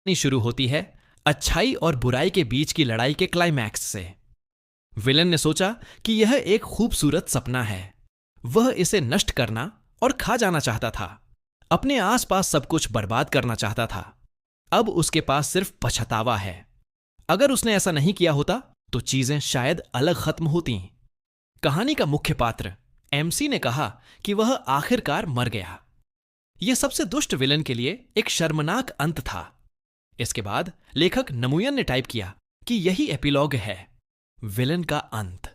शुरू होती है अच्छाई और बुराई के बीच की लड़ाई के क्लाइमैक्स से। विलन ने सोचा कि यह एक खूबसूरत सपना है। वह इसे नष्ट करना और खा जाना चाहता था। अपने आसपास सब कुछ बर्बाद करना चाहता था। अब उसके पास सिर्फ पछतावा है। अगर उसने ऐसा नहीं किया होता तो चीजें शायद अलग खत्म होती। कहानी का मुख्य पात्र एमसी ने कहा कि वह आखिरकार मर गया। यह सबसे दुष्ट विलन के लिए एक शर्मनाक अंत था। इसके बाद लेखक नमुयन ने टाइप किया कि यही एपिलॉग है, विलन का अंत।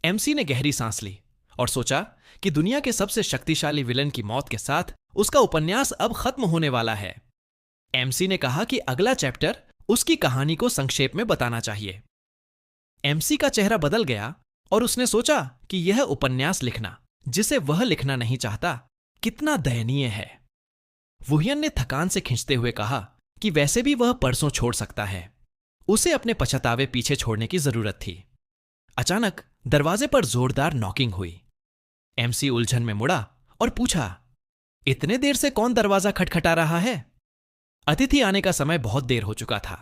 एमसी ने गहरी सांस ली और सोचा कि दुनिया के सबसे शक्तिशाली विलन की मौत के साथ उसका उपन्यास अब खत्म होने वाला है। एमसी ने कहा कि अगला चैप्टर उसकी कहानी को संक्षेप में बताना चाहिए। एमसी का चेहरा बदल गया और उसने सोचा कि यह उपन्यास लिखना, जिसे वह लिखना नहीं चाहता, कितना दयनीय है। वुहियन ने थकान से खींचते हुए कहा कि वैसे भी वह परसों छोड़ सकता है। उसे अपने पछतावे पीछे छोड़ने की जरूरत थी। अचानक दरवाजे पर जोरदार नॉकिंग हुई। एमसी उलझन में मुड़ा और पूछा, इतने देर से कौन दरवाजा खटखटा रहा है? अतिथि आने का समय बहुत देर हो चुका था।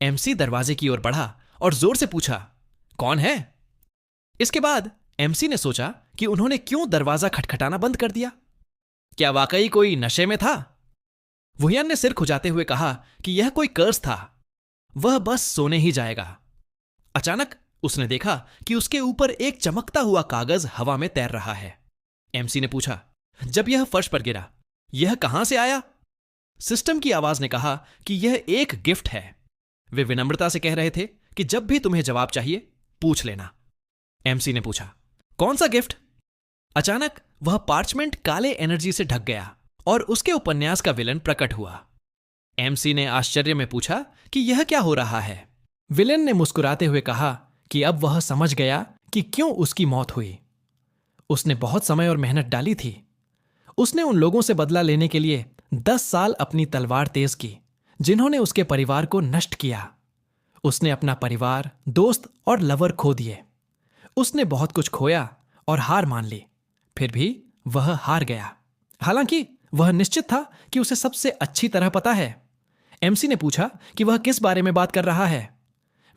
एमसी दरवाजे की ओर बढ़ा और जोर से पूछा, कौन है? इसके बाद एमसी ने सोचा कि उन्होंने क्यों दरवाजा खटखटाना बंद कर दिया। क्या वाकई कोई नशे में था? वुहियन ने सिर खुजाते हुए कहा कि यह कोई कर्स था। वह बस सोने ही जाएगा। अचानक उसने देखा कि उसके ऊपर एक चमकता हुआ कागज हवा में तैर रहा है। एमसी ने पूछा, जब यह फर्श पर गिरा, यह कहां से आया? सिस्टम की आवाज ने कहा कि यह एक गिफ्ट है। वे विनम्रता से कह रहे थे कि जब भी तुम्हें जवाब चाहिए पूछ लेना। एमसी ने पूछा, कौन सा गिफ्ट? अचानक वह पार्चमेंट काले एनर्जी से ढक गया और उसके उपन्यास का विलन प्रकट हुआ। एमसी ने आश्चर्य में पूछा कि यह क्या हो रहा है। विलन ने मुस्कुराते हुए कहा कि अब वह समझ गया कि क्यों उसकी मौत हुई। उसने बहुत समय और मेहनत डाली थी। उसने उन लोगों से बदला लेने के लिए 10 साल अपनी तलवार तेज की, जिन्होंने उसके परिवार को नष्ट किया। उसने अपना परिवार, दोस्त और लवर खो दिए। उसने बहुत कुछ खोया और हार मान ली। फिर भी वह हार गया, हालांकि वह निश्चित था कि उसे सबसे अच्छी तरह पता है। एमसी ने पूछा कि वह किस बारे में बात कर रहा है।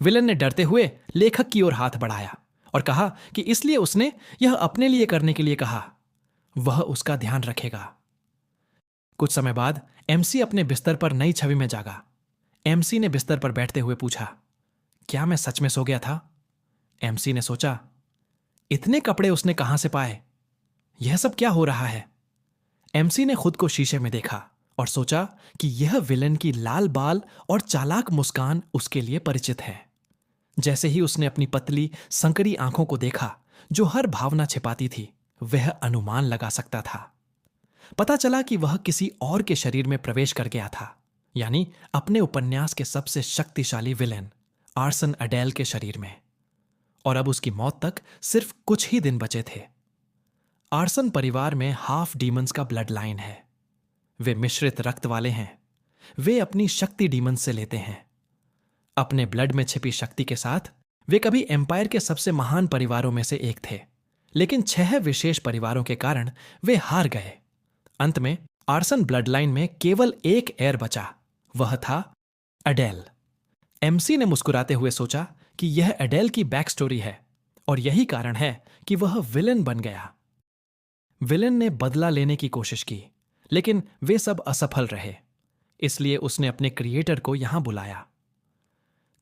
विलन ने डरते हुए लेखक की ओर हाथ बढ़ाया और कहा कि इसलिए उसने यह अपने लिए करने के लिए कहा। वह उसका ध्यान रखेगा। कुछ समय बाद एमसी अपने बिस्तर पर नई छवि में जागा। एमसी ने बिस्तर पर बैठते हुए पूछा, क्या मैं सच में सो गया था? एमसी ने सोचा, इतने कपड़े उसने कहां से पाए? यह सब क्या हो रहा है? एमसी ने खुद को शीशे में देखा और सोचा कि यह विलन की लाल बाल और चालाक मुस्कान उसके लिए परिचित है। जैसे ही उसने अपनी पतली संकरी आंखों को देखा जो हर भावना छिपाती थी, वह अनुमान लगा सकता था। पता चला कि वह किसी और के शरीर में प्रवेश कर गया था, यानी अपने उपन्यास के सबसे शक्तिशाली विलेन आर्सन अडेल के शरीर में। और अब उसकी मौत तक सिर्फ कुछ ही दिन बचे थे। आर्सन परिवार में हाफ डीमंस का ब्लड लाइन है। वे मिश्रित रक्त वाले हैं। वे अपनी शक्ति डीमंस से लेते हैं। अपने ब्लड में छिपी शक्ति के साथ वे कभी एम्पायर के सबसे महान परिवारों में से एक थे, लेकिन 6 विशेष परिवारों के कारण वे हार गए। अंत में आर्सन ब्लड लाइन में केवल एक हेयर बचा, वह था अडेल। एमसी ने मुस्कुराते हुए सोचा कि यह अडेल की बैक स्टोरी है और यही कारण है कि वह विलन बन गया। विलन ने बदला लेने की कोशिश की, लेकिन वे सब असफल रहे। इसलिए उसने अपने क्रिएटर को यहां बुलाया।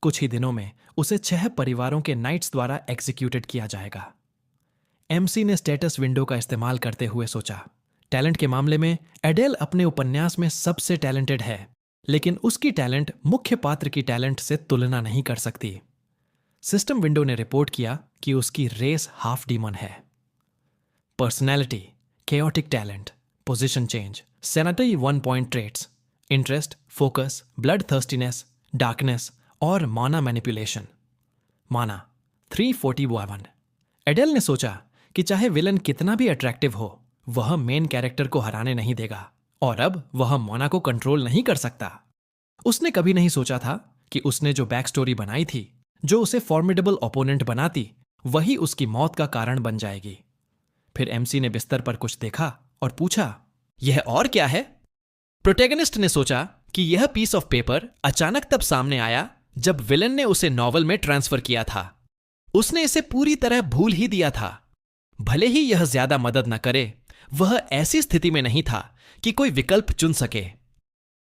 कुछ ही दिनों में उसे 6 परिवारों के नाइट्स द्वारा एग्जीक्यूटेड किया जाएगा। एमसी ने स्टेटस विंडो का इस्तेमाल करते हुए सोचा, टैलेंट के मामले में एडेल अपने उपन्यास में सबसे टैलेंटेड है, लेकिन उसकी टैलेंट मुख्य पात्र की टैलेंट से तुलना नहीं कर सकती। सिस्टम विंडो ने रिपोर्ट किया कि उसकी रेस हाफ डीमन है। Personality, chaotic talent, position change, sanitary 1 point traits, interest, focus, blood thirstiness, darkness और माना मैनिपुलेशन। माना 341। एडेल ने सोचा कि चाहे विलन कितना भी अट्रैक्टिव हो, वह मेन कैरेक्टर को हराने नहीं देगा और अब वह मोना को कंट्रोल नहीं कर सकता। उसने कभी नहीं सोचा था कि उसने जो बैक स्टोरी बनाई थी, जो उसे फॉर्मिडेबल ओपोनेंट बनाती, वही उसकी मौत का कारण बन जाएगी। फिर एमसी ने बिस्तर पर कुछ देखा और पूछा, यह और क्या है? प्रोटैगनिस्ट ने सोचा कि यह पीस ऑफ पेपर अचानक तब सामने आया जब विलन ने उसे नॉवल में ट्रांसफर किया था। उसने इसे पूरी तरह भूल ही दिया था। भले ही यह ज्यादा मदद न करे, वह ऐसी स्थिति में नहीं था कि कोई विकल्प चुन सके।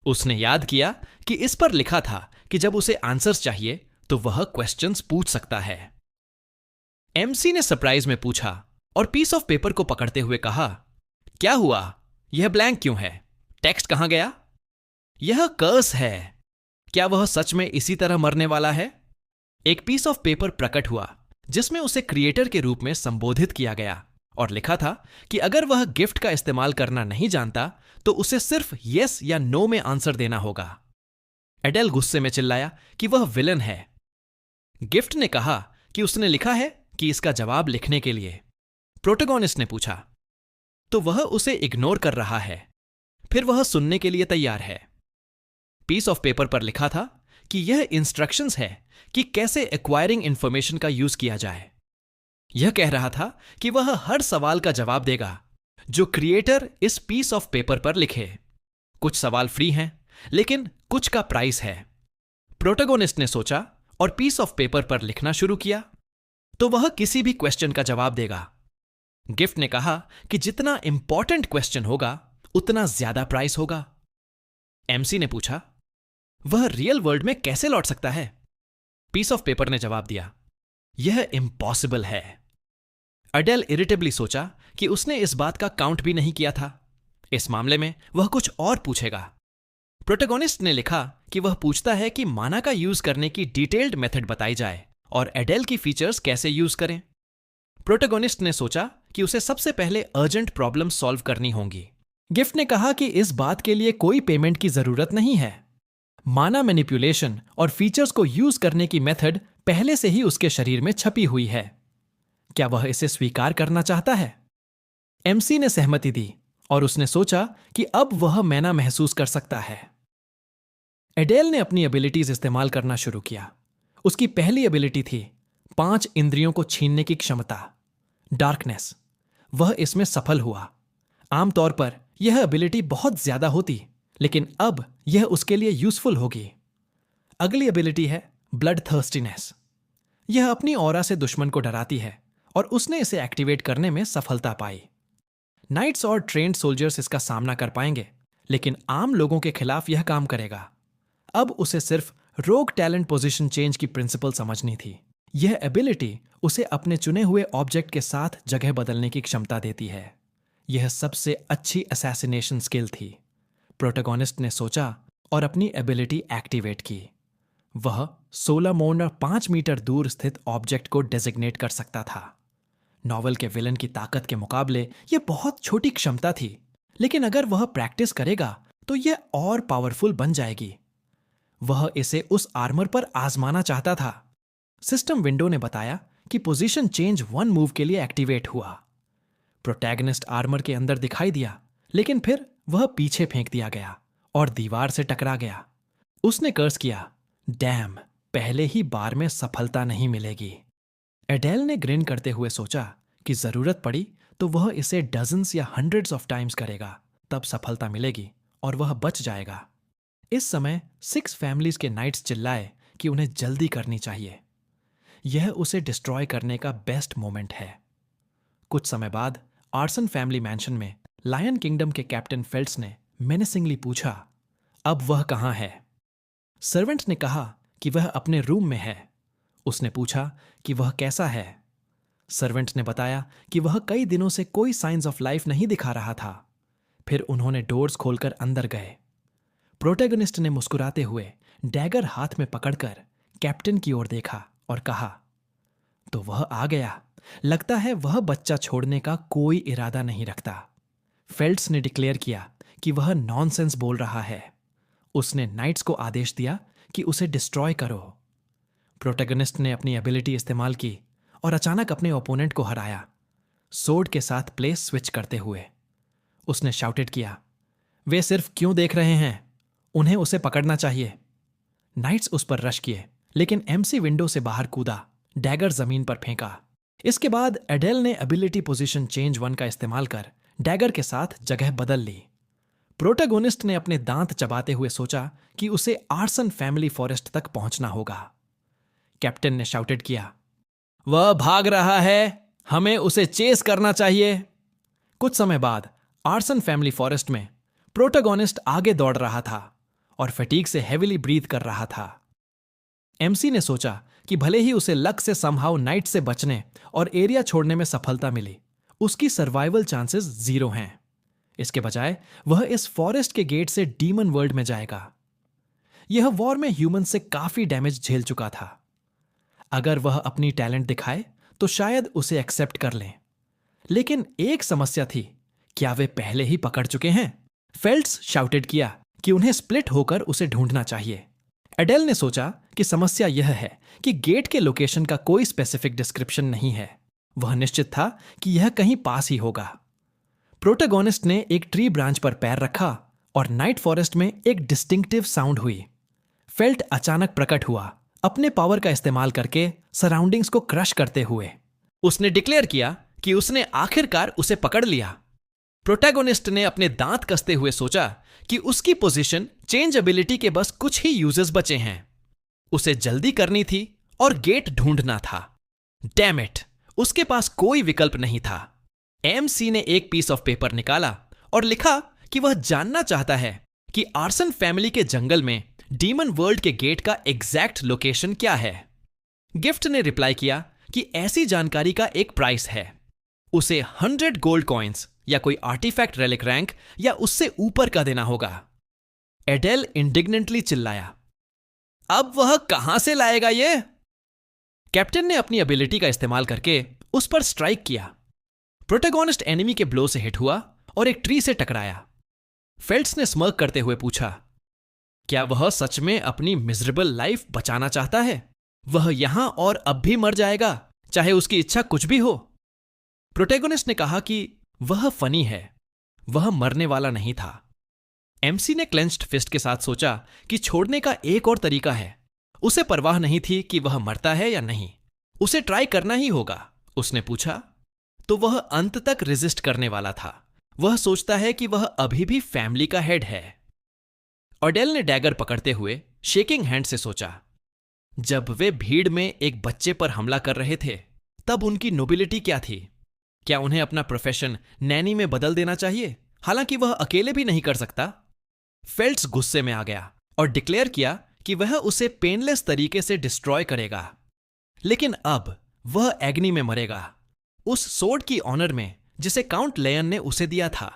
उसने याद किया कि इस पर लिखा था कि जब उसे आंसर्स चाहिए तो वह क्वेश्चंस पूछ सकता है। एमसी ने सरप्राइज में पूछा और पीस ऑफ पेपर को पकड़ते हुए कहा, क्या हुआ? यह ब्लैंक क्यों है? टेक्स्ट कहां गया? यह कर्स है। क्या वह सच में इसी तरह मरने वाला है? एक पीस ऑफ पेपर प्रकट हुआ जिसमें उसे क्रिएटर के रूप में संबोधित किया गया और लिखा था कि अगर वह गिफ्ट का इस्तेमाल करना नहीं जानता तो उसे सिर्फ यस या नो में आंसर देना होगा। एडेल गुस्से में चिल्लाया कि वह विलन है। गिफ्ट ने कहा कि उसने लिखा है कि इसका जवाब लिखने के लिए। प्रोटोगोनिस्ट ने पूछा, तो वह उसे इग्नोर कर रहा है, फिर वह सुनने के लिए तैयार है। पीस ऑफ पेपर पर लिखा था कि यह इंस्ट्रक्शंस है कि कैसे एक्वायरिंग इंफॉर्मेशन का यूज किया जाए। यह कह रहा था कि वह हर सवाल का जवाब देगा जो क्रिएटर इस पीस ऑफ पेपर पर लिखे। कुछ सवाल फ्री हैं, लेकिन कुछ का प्राइस है। प्रोटोगोनिस्ट ने सोचा और पीस ऑफ पेपर पर लिखना शुरू किया, तो वह किसी भी क्वेश्चन का जवाब देगा। गिफ्ट ने कहा कि जितना इंपॉर्टेंट क्वेश्चन होगा उतना ज्यादा प्राइस होगा। एमसी ने पूछा, वह रियल वर्ल्ड में कैसे लौट सकता है? पीस ऑफ पेपर ने जवाब दिया, यह इम्पॉसिबल है। अडेल इरिटेबली सोचा कि उसने इस बात का काउंट भी नहीं किया था। इस मामले में वह कुछ और पूछेगा। प्रोटोगोनिस्ट ने लिखा कि वह पूछता है कि माना का यूज करने की डिटेल्ड मेथड बताई जाए और एडेल की फीचर्स कैसे यूज करें। प्रोटोगोनिस्ट ने सोचा कि उसे सबसे पहले अर्जेंट प्रॉब्लम सॉल्व करनी होंगी। गिफ्ट ने कहा कि इस बात के लिए कोई पेमेंट की जरूरत नहीं है। माना मैनिपुलेशन और फीचर्स को यूज करने की मेथड पहले से ही उसके शरीर में छपी हुई है। क्या वह इसे स्वीकार करना चाहता है? एमसी ने सहमति दी और उसने सोचा कि अब वह मैना महसूस कर सकता है। एडेल ने अपनी एबिलिटीज इस्तेमाल करना शुरू किया। उसकी पहली एबिलिटी थी 5 इंद्रियों को छीनने की क्षमता, डार्कनेस। वह इसमें सफल हुआ। आमतौर पर यह एबिलिटी बहुत ज्यादा होती, लेकिन अब यह उसके लिए यूजफुल होगी। अगली एबिलिटी है ब्लड थर्स्टीनेस। यह अपनी ऑरा से दुश्मन को डराती है और उसने इसे एक्टिवेट करने में सफलता पाई। नाइट्स और ट्रेन्ड सोल्जर्स इसका सामना कर पाएंगे, लेकिन आम लोगों के खिलाफ यह काम करेगा। अब उसे सिर्फ रोग टैलेंट पोजीशन चेंज की प्रिंसिपल समझनी थी। यह एबिलिटी उसे अपने चुने हुए ऑब्जेक्ट के साथ जगह बदलने की क्षमता देती है। यह सबसे अच्छी असैसिनेशन स्किल थी। प्रोटोगोनिस्ट ने सोचा और अपनी एबिलिटी एक्टिवेट की। वह सोलामोन और 5 मीटर दूर स्थित ऑब्जेक्ट को डेजिग्नेट कर सकता था। नॉवल के विलन की ताकत के मुकाबले यह बहुत छोटी क्षमता थी, लेकिन अगर वह प्रैक्टिस करेगा तो यह और पावरफुल बन जाएगी। वह इसे उस आर्मर पर आजमाना चाहता था। सिस्टम विंडो ने बताया कि पोजीशन चेंज 1 मूव के लिए एक्टिवेट हुआ। प्रोटैगनिस्ट आर्मर के अंदर दिखाई दिया, लेकिन फिर वह पीछे फेंक दिया गया और दीवार से टकरा गया। उसने कर्स किया, डैम, पहले ही बार में सफलता नहीं मिलेगी। एडेल ने ग्रिन करते हुए सोचा कि जरूरत पड़ी तो वह इसे डजन्स या हंड्रेड्स ऑफ टाइम्स करेगा, तब सफलता मिलेगी और वह बच जाएगा। इस समय 6 फैमिलीज के नाइट्स चिल्लाए कि उन्हें जल्दी करनी चाहिए। यह उसे डिस्ट्रॉय करने का बेस्ट मोमेंट है। कुछ समय बाद आर्सन फैमिली मैंशन में लायन किंगडम के कैप्टन फेल्ट्स ने मेनेसिंगली पूछा, अब वह कहां है? सर्वेंट ने कहा कि वह अपने रूम में है। उसने पूछा कि वह कैसा है। सर्वेंट ने बताया कि वह कई दिनों से कोई साइंस ऑफ लाइफ नहीं दिखा रहा था। फिर उन्होंने डोर्स खोलकर अंदर गए। प्रोटैगनिस्ट ने मुस्कुराते हुए डैगर हाथ में पकड़कर कैप्टन की ओर देखा और कहा, तो वह आ गया। लगता है वह बच्चा छोड़ने का कोई इरादा नहीं रखता। फेल्ट्स ने डिक्लेयर किया कि वह नॉनसेंस बोल रहा है। उसने नाइट्स को आदेश दिया कि उसे डिस्ट्रॉय करो। प्रोटैगनिस्ट ने अपनी एबिलिटी इस्तेमाल की और अचानक अपने ओपोनेंट को हराया, सोर्ड के साथ प्लेस स्विच करते हुए। उसने शाउटेड किया, वे सिर्फ क्यों देख रहे हैं? उन्हें उसे पकड़ना चाहिए। नाइट्स उस पर रश किए, लेकिन एमसी विंडो से बाहर कूदा, डैगर जमीन पर फेंका। इसके बाद एडेल ने एबिलिटी पोजीशन चेंज 1 का इस्तेमाल कर डैगर के साथ जगह बदल ली। प्रोटैगोनिस्ट ने अपने दांत चबाते हुए सोचा कि उसे आर्सन फैमिली फॉरेस्ट तक पहुंचना होगा। कैप्टन ने शाउटेड किया, वह भाग रहा है, हमें उसे चेस करना चाहिए। कुछ समय बाद आर्सन फैमिली फॉरेस्ट में प्रोटैगोनिस्ट आगे दौड़ रहा था और फटीग से हेविली ब्रीथ कर रहा था। एमसी ने सोचा कि भले ही उसे लक से समहाउ नाइट से बचने और एरिया छोड़ने में सफलता मिली, उसकी सर्वाइवल चांसेस 0 हैं। इसके बजाय वह इस फॉरेस्ट के गेट से डीमन वर्ल्ड में जाएगा। यह वॉर में ह्यूमन से काफी डैमेज झेल चुका था। अगर वह अपनी टैलेंट दिखाए तो शायद उसे एक्सेप्ट कर लें। लेकिन एक समस्या थी, क्या वे पहले ही पकड़ चुके हैं? फेल्ट्स शाउटेड किया कि उन्हें स्प्लिट होकर उसे ढूंढना चाहिए। एडेल ने सोचा कि समस्या यह है कि गेट के लोकेशन का कोई स्पेसिफिक डिस्क्रिप्शन नहीं है। वह निश्चित था कि यह कहीं पास ही होगा। प्रोटैगोनिस्ट ने एक ट्री ब्रांच पर पैर रखा और नाइट फॉरेस्ट में एक डिस्टिंक्टिव साउंड हुई। फेल्ट अचानक प्रकट हुआ, अपने पावर का इस्तेमाल करके सराउंडिंग्स को क्रश करते हुए। उसने डिक्लेयर किया कि उसने आखिरकार उसे पकड़ लिया। प्रोटैगोनिस्ट ने अपने दांत कसते हुए सोचा कि उसकी पोजीशन चेंज एबिलिटी के बस कुछ ही यूजेस बचे हैं। उसे जल्दी करनी थी और गेट ढूंढना था। डैम इट, उसके पास कोई विकल्प नहीं था। एमसी ने एक पीस ऑफ पेपर निकाला और लिखा कि वह जानना चाहता है कि आर्सन फैमिली के जंगल में डीमन वर्ल्ड के गेट का एग्जैक्ट लोकेशन क्या है। गिफ्ट ने रिप्लाई किया कि ऐसी जानकारी का एक प्राइस है, उसे 100 गोल्ड कॉइन्स या कोई आर्टिफैक्ट रेलिक रैंक या उससे ऊपर का देना होगा। एडेल इंडिग्नेंटली चिल्लाया, अब वह कहां से लाएगा ये? कैप्टन ने अपनी एबिलिटी का इस्तेमाल करके उस पर स्ट्राइक किया। प्रोटैगोनिस्ट एनिमी के ब्लो से हिट हुआ और एक ट्री से टकराया। फेल्ट्स ने स्मर्क करते हुए पूछा, क्या वह सच में अपनी मिजरेबल लाइफ बचाना चाहता है? वह यहां और अब भी मर जाएगा, चाहे उसकी इच्छा कुछ भी हो। प्रोटैगोनिस्ट ने कहा कि वह फनी है, वह मरने वाला नहीं था। एमसी ने क्लेंच्ड फिस्ट के साथ सोचा कि छोड़ने का एक और तरीका है। उसे परवाह नहीं थी कि वह मरता है या नहीं, उसे ट्राई करना ही होगा। उसने पूछा तो वह अंत तक रेजिस्ट करने वाला था। वह सोचता है कि वह अभी भी फैमिली का हेड है। ऑडेल ने डैगर पकड़ते हुए शेकिंग हैंड से सोचा, जब वे भीड़ में एक बच्चे पर हमला कर रहे थे तब उनकी नोबिलिटी क्या थी? क्या उन्हें अपना प्रोफेशन नैनी में बदल देना चाहिए, हालांकि वह अकेले भी नहीं कर सकता? फेल्ट्स गुस्से में आ गया और डिक्लेयर किया कि वह उसे पेनलेस तरीके से डिस्ट्रॉय करेगा। लेकिन अब वह एग्नी में मरेगा, उस सोर्ड की ऑनर में जिसे काउंट लेयन ने उसे दिया था।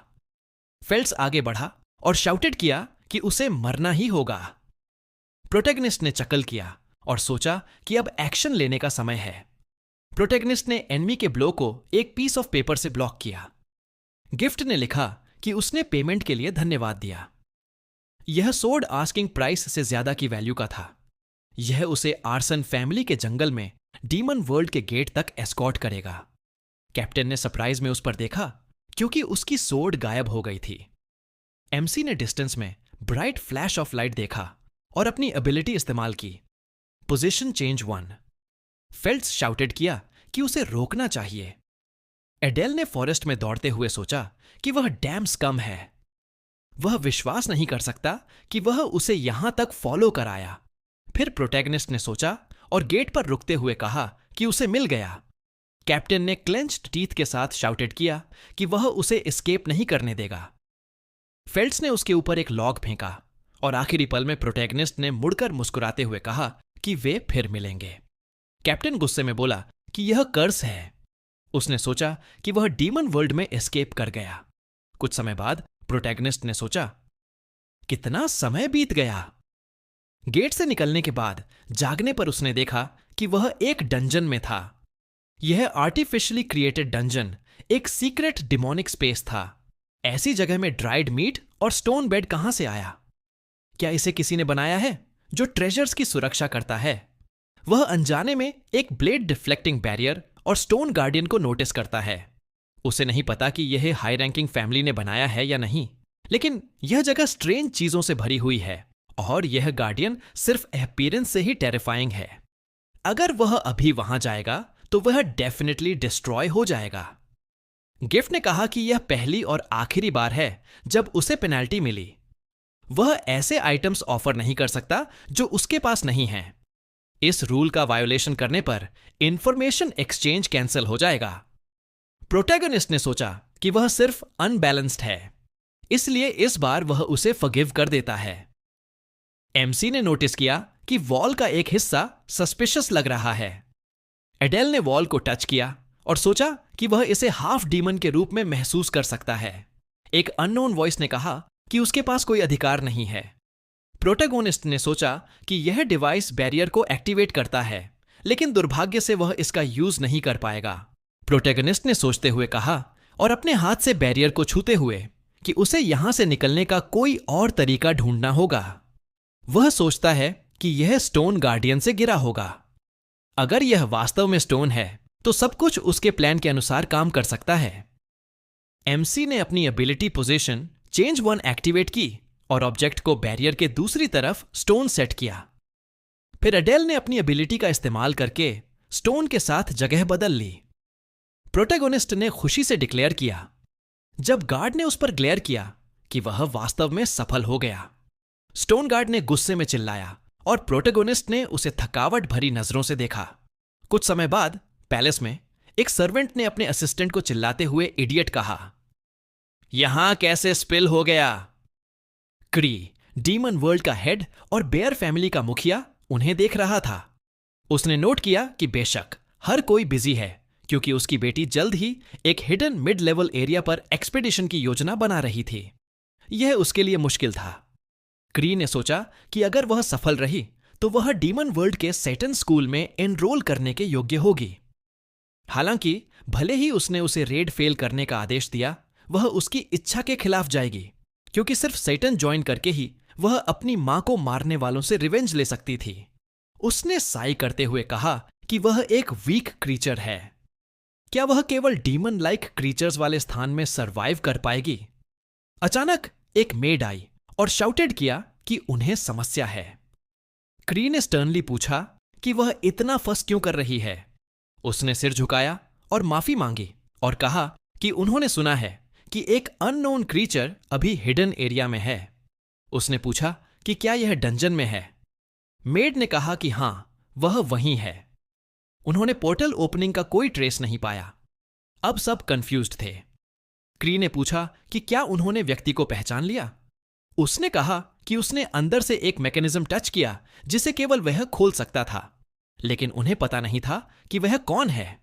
फेल्ट्स आगे बढ़ा और शाउटेड किया कि उसे मरना ही होगा। प्रोटैगनिस्ट ने चकल किया और सोचा कि अब एक्शन लेने का समय है। प्रोटैगनिस्ट ने एनिमी के ब्लो को एक पीस ऑफ पेपर से ब्लॉक किया। गिफ्ट ने लिखा कि उसने पेमेंट के लिए धन्यवाद दिया। यह सोर्ड आस्किंग प्राइस से ज्यादा की वैल्यू का था। यह उसे आर्सन फैमिली के जंगल में डीमन वर्ल्ड के गेट तक एस्कॉर्ट करेगा। कैप्टन ने सरप्राइज में उस पर देखा क्योंकि उसकी सोर्ड गायब हो गई थी। एमसी ने डिस्टेंस में ब्राइट फ्लैश ऑफ लाइट देखा और अपनी एबिलिटी इस्तेमाल की। Position change 1। फेल्ट्स शाउटेड किया कि उसे रोकना चाहिए। एडेल ने फॉरेस्ट में दौड़ते हुए सोचा कि वह डैम स्कम है। वह विश्वास नहीं कर सकता कि वह उसे यहां तक फॉलो कर आया। फिर प्रोटैगनिस्ट ने सोचा और गेट पर रुकते हुए कहा कि उसे मिल गया। कैप्टन ने क्लेंच्ड टीथ के साथ शाउटेड किया कि वह उसे एस्केप नहीं करने देगा। फेल्ट्स ने उसके ऊपर एक लॉग फेंका और आखिरी पल में प्रोटैगनिस्ट ने मुड़कर मुस्कुराते हुए कहा कि वे फिर मिलेंगे। कैप्टन गुस्से में बोला कि यह कर्स है। उसने सोचा कि वह डीमन वर्ल्ड में एस्केप कर गया। कुछ समय बाद प्रोटैगनिस्ट ने सोचा, कितना समय बीत गया। गेट से निकलने के बाद जागने पर उसने देखा कि वह एक डंजन में था। यह आर्टिफिशियली क्रिएटेड डंजन एक सीक्रेट डिमोनिक स्पेस था। ऐसी जगह में ड्राइड मीट और स्टोन बेड कहां से आया? क्या इसे किसी ने बनाया है जो ट्रेजर्स की सुरक्षा करता है? वह अनजाने में एक ब्लेड डिफ्लेक्टिंग बैरियर और स्टोन गार्डियन को नोटिस करता है। उसे नहीं पता कि यह हाई रैंकिंग फैमिली ने बनाया है या नहीं, लेकिन यह जगह स्ट्रेंज चीजों से भरी हुई है और यह गार्डियन सिर्फ अपीयरेंस से ही टेरिफाइंग है। अगर वह अभी वहां जाएगा तो वह डेफिनेटली डिस्ट्रॉय हो जाएगा। गिफ्ट ने कहा कि यह पहली और आखिरी बार है जब उसे पेनाल्टी मिली। वह ऐसे आइटम्स ऑफर नहीं कर सकता जो उसके पास नहीं हैं। इस रूल का वायोलेशन करने पर इंफॉर्मेशन एक्सचेंज कैंसिल हो जाएगा। प्रोटैगनिस्ट ने सोचा कि वह सिर्फ अनबैलेंस्ड है, इसलिए इस बार वह उसे फॉरगिव कर देता है। एमसी ने नोटिस किया कि वॉल का एक हिस्सा सस्पिशियस लग रहा है। एडेल ने वॉल को टच किया और सोचा कि वह इसे हाफ डीमन के रूप में महसूस कर सकता है। एक अननोन वॉइस ने कहा कि उसके पास कोई अधिकार नहीं है। प्रोटैगोनिस्ट ने सोचा कि यह डिवाइस बैरियर को एक्टिवेट करता है, लेकिन दुर्भाग्य से वह इसका यूज नहीं कर पाएगा। प्रोटैगनिस्ट ने सोचते हुए कहा और अपने हाथ से बैरियर को छूते हुए कि उसे यहां से निकलने का कोई और तरीका ढूंढना होगा। वह सोचता है कि यह स्टोन गार्डियन से गिरा होगा। अगर यह वास्तव में स्टोन है तो सब कुछ उसके प्लान के अनुसार काम कर सकता है। एमसी ने अपनी एबिलिटी पोजीशन चेंज 1 एक्टिवेट की और ऑब्जेक्ट को बैरियर के दूसरी तरफ स्टोन सेट किया। फिर एडेल ने अपनी एबिलिटी का इस्तेमाल करके स्टोन के साथ जगह बदल ली। प्रोटैगोनिस्ट ने खुशी से डिक्लेयर किया जब गार्ड ने उस पर ग्लेयर किया कि वह वास्तव में सफल हो गया। स्टोन गार्ड ने गुस्से में चिल्लाया और प्रोटैगोनिस्ट ने उसे थकावट भरी नजरों से देखा। कुछ समय बाद पैलेस में एक सर्वेंट ने अपने असिस्टेंट को चिल्लाते हुए इडियट कहा, यहां कैसे स्पिल हो गया? क्री, डीमन वर्ल्ड का हेड और बेयर फैमिली का मुखिया, उन्हें देख रहा था। उसने नोट किया कि बेशक हर कोई बिजी है क्योंकि उसकी बेटी जल्द ही एक हिडन मिड लेवल एरिया पर एक्सपेडिशन की योजना बना रही थी। यह उसके लिए मुश्किल था। क्री ने सोचा कि अगर वह सफल रही तो वह डीमन वर्ल्ड के सैटर्न स्कूल में एनरोल करने के योग्य होगी। हालांकि भले ही उसने उसे रेड फेल करने का आदेश दिया, वह उसकी इच्छा के खिलाफ जाएगी क्योंकि सिर्फ सैटर्न ज्वाइन करके ही वह अपनी मां को मारने वालों से रिवेंज ले सकती थी। उसने साई करते हुए कहा कि वह एक वीक क्रीचर है। क्या वह केवल डीमन लाइक क्रीचर्स वाले स्थान में सरवाइव कर पाएगी? अचानक एक मेड आई और शाउटेड किया कि उन्हें समस्या है। क्री ने स्टर्नली पूछा कि वह इतना फस क्यों कर रही है। उसने सिर झुकाया और माफी मांगी और कहा कि उन्होंने सुना है कि एक अननोन क्रीचर अभी हिडन एरिया में है। उसने पूछा कि क्या यह डंजन में है। मेड ने कहा कि हां, वह वहीं है। उन्होंने पोर्टल ओपनिंग का कोई ट्रेस नहीं पाया। अब सब कंफ्यूज्ड थे। क्री ने पूछा कि क्या उन्होंने व्यक्ति को पहचान लिया। उसने कहा कि उसने अंदर से एक मैकेनिज्म टच किया जिसे केवल वह खोल सकता था, लेकिन उन्हें पता नहीं था कि वह कौन है।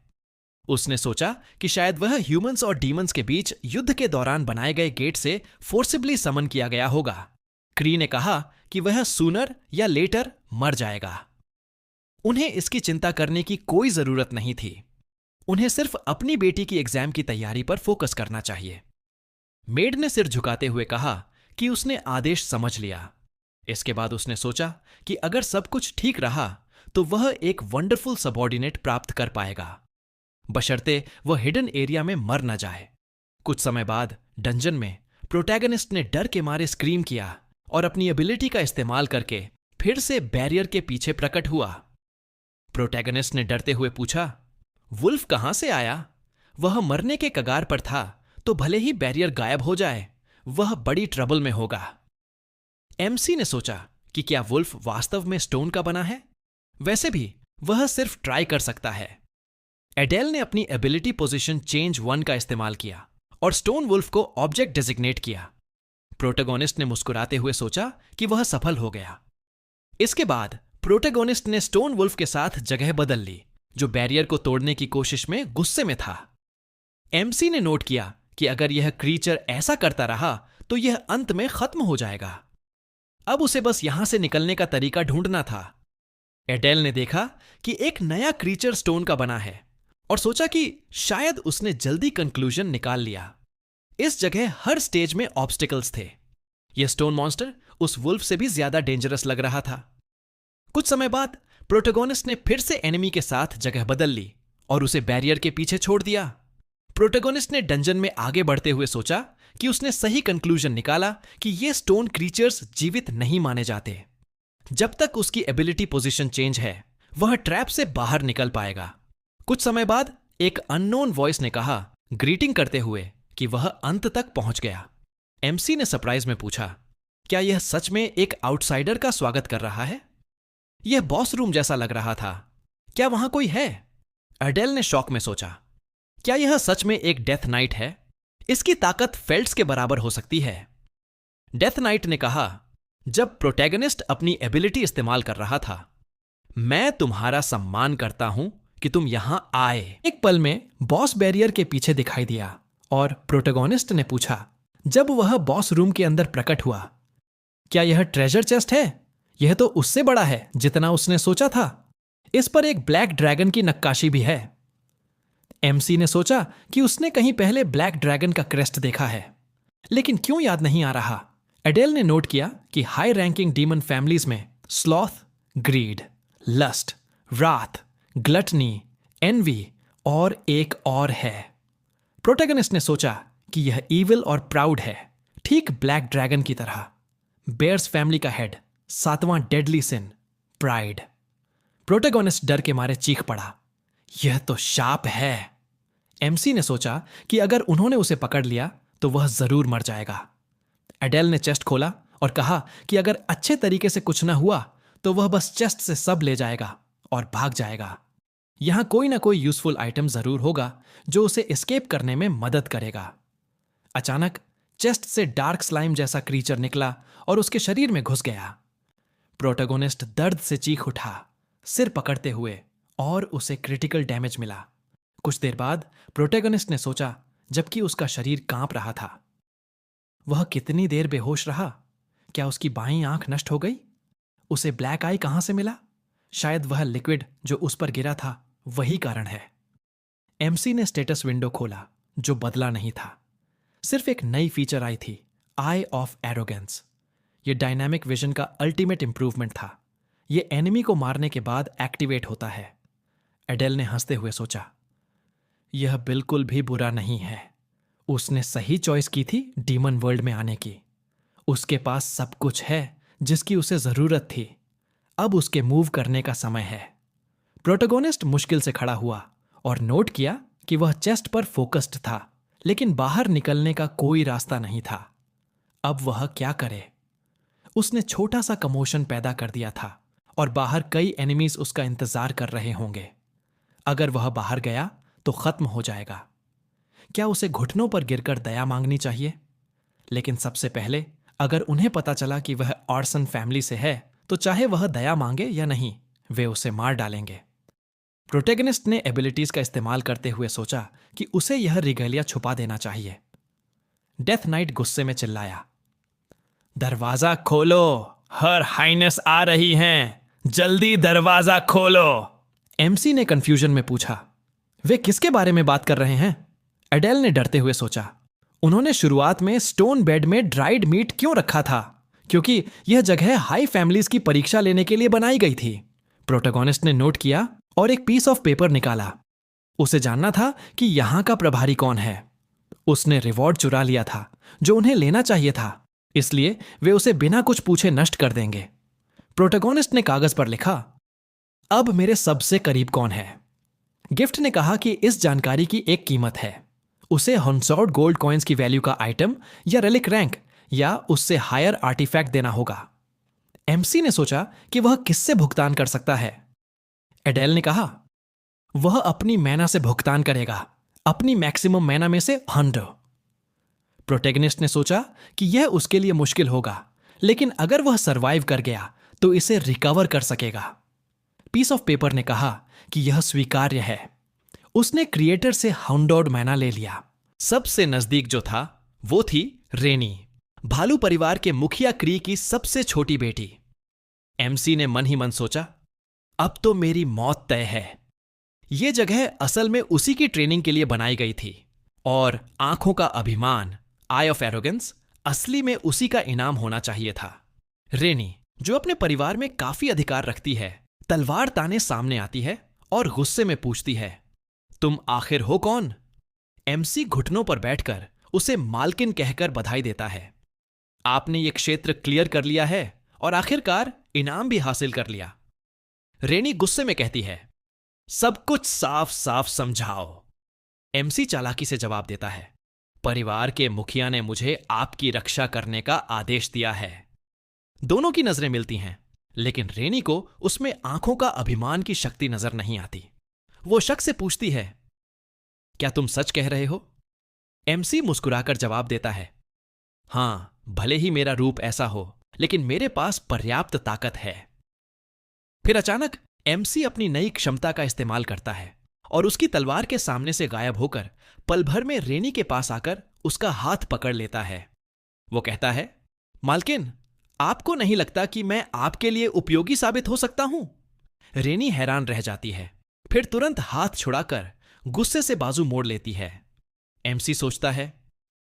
उसने सोचा कि शायद वह ह्यूमंस और डीमंस के बीच युद्ध के दौरान बनाए गए गेट से फोर्सिबली समन किया गया होगा। क्री ने कहा कि वह सूनर या लेटर मर जाएगा। उन्हें इसकी चिंता करने की कोई जरूरत नहीं थी। उन्हें सिर्फ अपनी बेटी की एग्जाम की तैयारी पर फोकस करना चाहिए। मेड ने सिर झुकाते हुए कहा कि उसने आदेश समझ लिया। इसके बाद उसने सोचा कि अगर सब कुछ ठीक रहा तो वह एक वंडरफुल सबऑर्डिनेट प्राप्त कर पाएगा, बशर्ते वह हिडन एरिया में मर न जाए। कुछ समय बाद डंजन में प्रोटैगनिस्ट ने डर के मारे स्क्रीम किया और अपनी एबिलिटी का इस्तेमाल करके फिर से बैरियर के पीछे प्रकट हुआ। प्रोटैगनिस्ट ने डरते हुए पूछा, वुल्फ कहां से आया? वह मरने के कगार पर था, तो भले ही बैरियर गायब हो जाए, वह बड़ी ट्रबल में होगा। एमसी ने सोचा कि क्या वुल्फ वास्तव में स्टोन का बना है? वैसे भी वह सिर्फ ट्राई कर सकता है। एडेल ने अपनी एबिलिटी पोजीशन चेंज 1 का इस्तेमाल किया और स्टोन वुल्फ को ऑब्जेक्ट डेजिग्नेट किया। प्रोटैगनिस्ट ने मुस्कुराते हुए सोचा कि वह सफल हो गया। इसके बाद प्रोटैगनिस्ट ने स्टोन वुल्फ के साथ जगह बदल ली, जो बैरियर को तोड़ने की कोशिश में गुस्से में था। एमसी ने नोट किया कि अगर यह क्रीचर ऐसा करता रहा तो यह अंत में खत्म हो जाएगा। अब उसे बस यहां से निकलने का तरीका ढूंढना था। एडेल ने देखा कि एक नया क्रीचर स्टोन का बना है और सोचा कि शायद उसने जल्दी कंक्लूजन निकाल लिया। इस जगह हर स्टेज में ऑब्स्टिकल्स थे। यह स्टोन मॉन्स्टर उस वुल्फ से भी ज्यादा डेंजरस लग रहा था। कुछ समय बाद प्रोटैगनिस्ट ने फिर से एनिमी के साथ जगह बदल ली और उसे बैरियर के पीछे छोड़ दिया। प्रोटैगनिस्ट ने डंजन में आगे बढ़ते हुए सोचा कि उसने सही कंक्लूजन निकाला कि ये स्टोन क्रीचर्स जीवित नहीं माने जाते। जब तक उसकी एबिलिटी पोजीशन चेंज है, वह ट्रैप से बाहर निकल पाएगा। कुछ समय बाद एक अननोन वॉइस ने कहा ग्रीटिंग करते हुए कि वह अंत तक पहुंच गया। एमसी ने सरप्राइज में पूछा, क्या यह सच में एक आउटसाइडर का स्वागत कर रहा है? यह बॉस रूम जैसा लग रहा था। क्या वहां कोई है? एडेल ने शॉक में सोचा, क्या यह सच में एक डेथ नाइट है? इसकी ताकत फेल्ट्स के बराबर हो सकती है। डेथ नाइट ने कहा, जब प्रोटैगनिस्ट अपनी एबिलिटी इस्तेमाल कर रहा था, मैं तुम्हारा सम्मान करता हूं कि तुम यहां आए। एक पल में बॉस बैरियर के पीछे दिखाई दिया और प्रोटैगनिस्ट ने पूछा, जब वह बॉस रूम के अंदर प्रकट हुआ, क्या यह ट्रेजर चेस्ट है? यह तो उससे बड़ा है जितना उसने सोचा था। इस पर एक ब्लैक ड्रैगन की नक्काशी भी है। एमसी ने सोचा कि उसने कहीं पहले ब्लैक ड्रैगन का क्रेस्ट देखा है, लेकिन क्यों याद नहीं आ रहा। एडेल ने नोट किया कि हाई रैंकिंग डीमन फैमिलीज में स्लॉथ, ग्रीड, लस्ट, राथ, ग्लटनी, एनवी और एक और है। प्रोटैगनिस्ट ने सोचा कि यह ईविल और प्राउड है, ठीक ब्लैक ड्रैगन की तरह। बेयर्स फैमिली का हेड, 7वां डेडली सिन, प्राइड। प्रोटैगनिस्ट डर के मारे चीख पड़ा, यह तो शाप है। एमसी ने सोचा कि अगर उन्होंने उसे पकड़ लिया तो वह जरूर मर जाएगा। एडेल ने चेस्ट खोला और कहा कि अगर अच्छे तरीके से कुछ न हुआ तो वह बस चेस्ट से सब ले जाएगा और भाग जाएगा। यहां कोई ना कोई यूजफुल आइटम जरूर होगा जो उसे एस्केप करने में मदद करेगा। अचानक चेस्ट से डार्क स्लाइम जैसा क्रीचर निकला और उसके शरीर में घुस गया। प्रोटैगनिस्ट दर्द से चीख उठा, सिर पकड़ते हुए, और उसे क्रिटिकल डैमेज मिला। कुछ देर बाद प्रोटैगनिस्ट ने सोचा, जबकि उसका शरीर कांप रहा था, वह कितनी देर बेहोश रहा? क्या उसकी बाईं आंख नष्ट हो गई? उसे ब्लैक आई कहां से मिला? शायद वह लिक्विड जो उस पर गिरा था वही कारण है। एमसी ने स्टेटस विंडो खोला, जो बदला नहीं था। सिर्फ एक नई फीचर आई थी, आई ऑफ एरोगेंस। यह डायनामिक विजन का अल्टीमेट इंप्रूवमेंट था। यह एनिमी को मारने के बाद एक्टिवेट होता है। एडेल ने हंसते हुए सोचा, यह बिल्कुल भी बुरा नहीं है। उसने सही चॉइस की थी डीमन वर्ल्ड में आने की। उसके पास सब कुछ है जिसकी उसे जरूरत थी। अब उसके मूव करने का समय है। प्रोटैगनिस्ट मुश्किल से खड़ा हुआ और नोट किया कि वह चेस्ट पर फोकस्ड था, लेकिन बाहर निकलने का कोई रास्ता नहीं था। अब वह क्या करे? उसने छोटा सा कमोशन पैदा कर दिया था और बाहर कई एनिमीज उसका इंतजार कर रहे होंगे। अगर वह बाहर गया तो खत्म हो जाएगा। क्या उसे घुटनों पर गिरकर दया मांगनी चाहिए? लेकिन सबसे पहले, अगर उन्हें पता चला कि वह ऑर्सन फैमिली से है, तो चाहे वह दया मांगे या नहीं, वे उसे मार डालेंगे। प्रोटैगनिस्ट ने एबिलिटीज का इस्तेमाल करते हुए सोचा कि उसे यह रिगेलिया छुपा देना चाहिए। डेथ नाइट गुस्से में चिल्लाया, दरवाजा खोलो, हर हाइनेस आ रही हैं, जल्दी दरवाजा खोलो। एमसी ने कंफ्यूजन में पूछा, वे किसके बारे में बात कर रहे हैं? एडेल ने डरते हुए सोचा, उन्होंने शुरुआत में स्टोन बेड में ड्राइड मीट क्यों रखा था? क्योंकि यह जगह हाई फैमिलीज की परीक्षा लेने के लिए बनाई गई थी। प्रोटैगनिस्ट ने नोट किया और एक पीस ऑफ पेपर निकाला। उसे जानना था कि यहां का प्रभारी कौन है। उसने रिवॉर्ड चुरा लिया था जो उन्हें लेना चाहिए था, इसलिए वे उसे बिना कुछ पूछे नष्ट कर देंगे। प्रोटैगनिस्ट ने कागज पर लिखा, अब मेरे सबसे करीब कौन है? गिफ्ट ने कहा कि इस जानकारी की एक कीमत है। उसे हंसॉर्ड गोल्ड कॉइन्स की वैल्यू का आइटम या रेलिक रैंक या उससे हायर आर्टिफैक्ट देना होगा। एमसी ने सोचा कि वह किससे भुगतान कर सकता है। एडेल ने कहा, वह अपनी मैना से भुगतान करेगा, अपनी मैक्सिमम मैना में से 100। प्रोटैगनिस्ट ने सोचा कि यह उसके लिए मुश्किल होगा, लेकिन अगर वह सरवाइव कर गया तो इसे रिकवर कर सकेगा। पीस ऑफ पेपर ने कहा कि यह स्वीकार्य है। उसने क्रिएटर से 100 मैना ले लिया। सबसे नजदीक जो था वो थी रेनी, भालू परिवार के मुखिया क्री की सबसे छोटी बेटी। एमसी ने मन ही मन सोचा, अब तो मेरी मौत तय है। यह जगह असल में उसी की ट्रेनिंग के लिए बनाई गई थी और आंखों का अभिमान, आई ऑफ एरोगेंस, असली में उसी का इनाम होना चाहिए था। रेनी, जो अपने परिवार में काफी अधिकार रखती है, तलवार ताने सामने आती है और गुस्से में पूछती है, तुम आखिर हो कौन? एमसी घुटनों पर बैठकर उसे मालकिन कहकर बधाई देता है। आपने ये क्षेत्र क्लियर कर लिया है और आखिरकार इनाम भी हासिल कर लिया। रेनी गुस्से में कहती है, सब कुछ साफ साफ समझाओ। एमसी चालाकी से जवाब देता है, परिवार के मुखिया ने मुझे आपकी रक्षा करने का आदेश दिया है। दोनों की नजरें मिलती हैं, लेकिन रेनी को उसमें आंखों का अभिमान की शक्ति नजर नहीं आती। वो शक से पूछती है, क्या तुम सच कह रहे हो? एमसी मुस्कुराकर जवाब देता है, हां, भले ही मेरा रूप ऐसा हो, लेकिन मेरे पास पर्याप्त ताकत है। फिर अचानक एमसी अपनी नई क्षमता का इस्तेमाल करता है और उसकी तलवार के सामने से गायब होकर पल भर में रेनी के पास आकर उसका हाथ पकड़ लेता है। वो कहता है, मालकिन, आपको नहीं लगता कि मैं आपके लिए उपयोगी साबित हो सकता हूं? रेनी हैरान रह जाती है, फिर तुरंत हाथ छुड़ाकर गुस्से से बाजू मोड़ लेती है। एमसी सोचता है,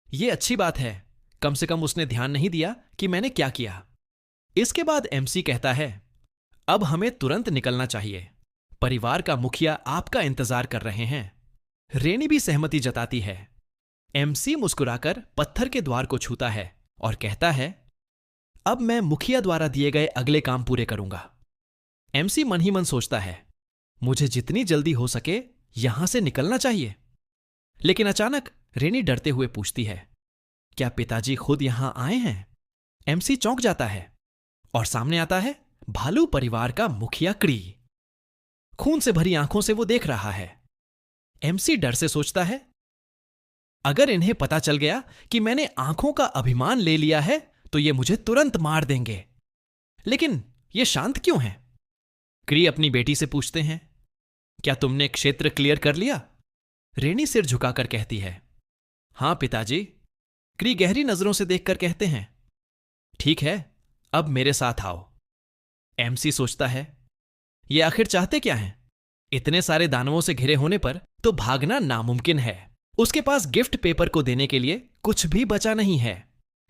यह अच्छी बात है, कम से कम उसने ध्यान नहीं दिया कि मैंने क्या किया। इसके बाद एमसी कहता है, अब हमें तुरंत निकलना चाहिए, परिवार का मुखिया आपका इंतजार कर रहे हैं। रेनी भी सहमति जताती है। एमसी मुस्कुराकर पत्थर के द्वार को छूता है और कहता है, अब मैं मुखिया द्वारा दिए गए अगले काम पूरे करूंगा। एमसी मन ही मन सोचता है, मुझे जितनी जल्दी हो सके यहां से निकलना चाहिए। लेकिन अचानक रेनी डरते हुए पूछती है, क्या पिताजी खुद यहां आए हैं? एमसी चौंक जाता है और सामने आता है भालू परिवार का मुखिया क्री। खून से भरी आंखों से वो देख रहा है। एमसी डर से सोचता है, अगर इन्हें पता चल गया कि मैंने आंखों का अभिमान ले लिया है तो ये मुझे तुरंत मार देंगे। लेकिन ये शांत क्यों हैं? क्री अपनी बेटी से पूछते हैं, क्या तुमने क्षेत्र क्लियर कर लिया? रेनी सिर झुकाकर कहती है, हां पिताजी। क्री गहरी नजरों से देखकर कहते हैं, ठीक है, अब मेरे साथ आओ। एमसी सोचता है, ये आखिर चाहते क्या हैं? इतने सारे दानवों से घिरे होने पर तो भागना नामुमकिन है। उसके पास गिफ्ट पेपर को देने के लिए कुछ भी बचा नहीं है।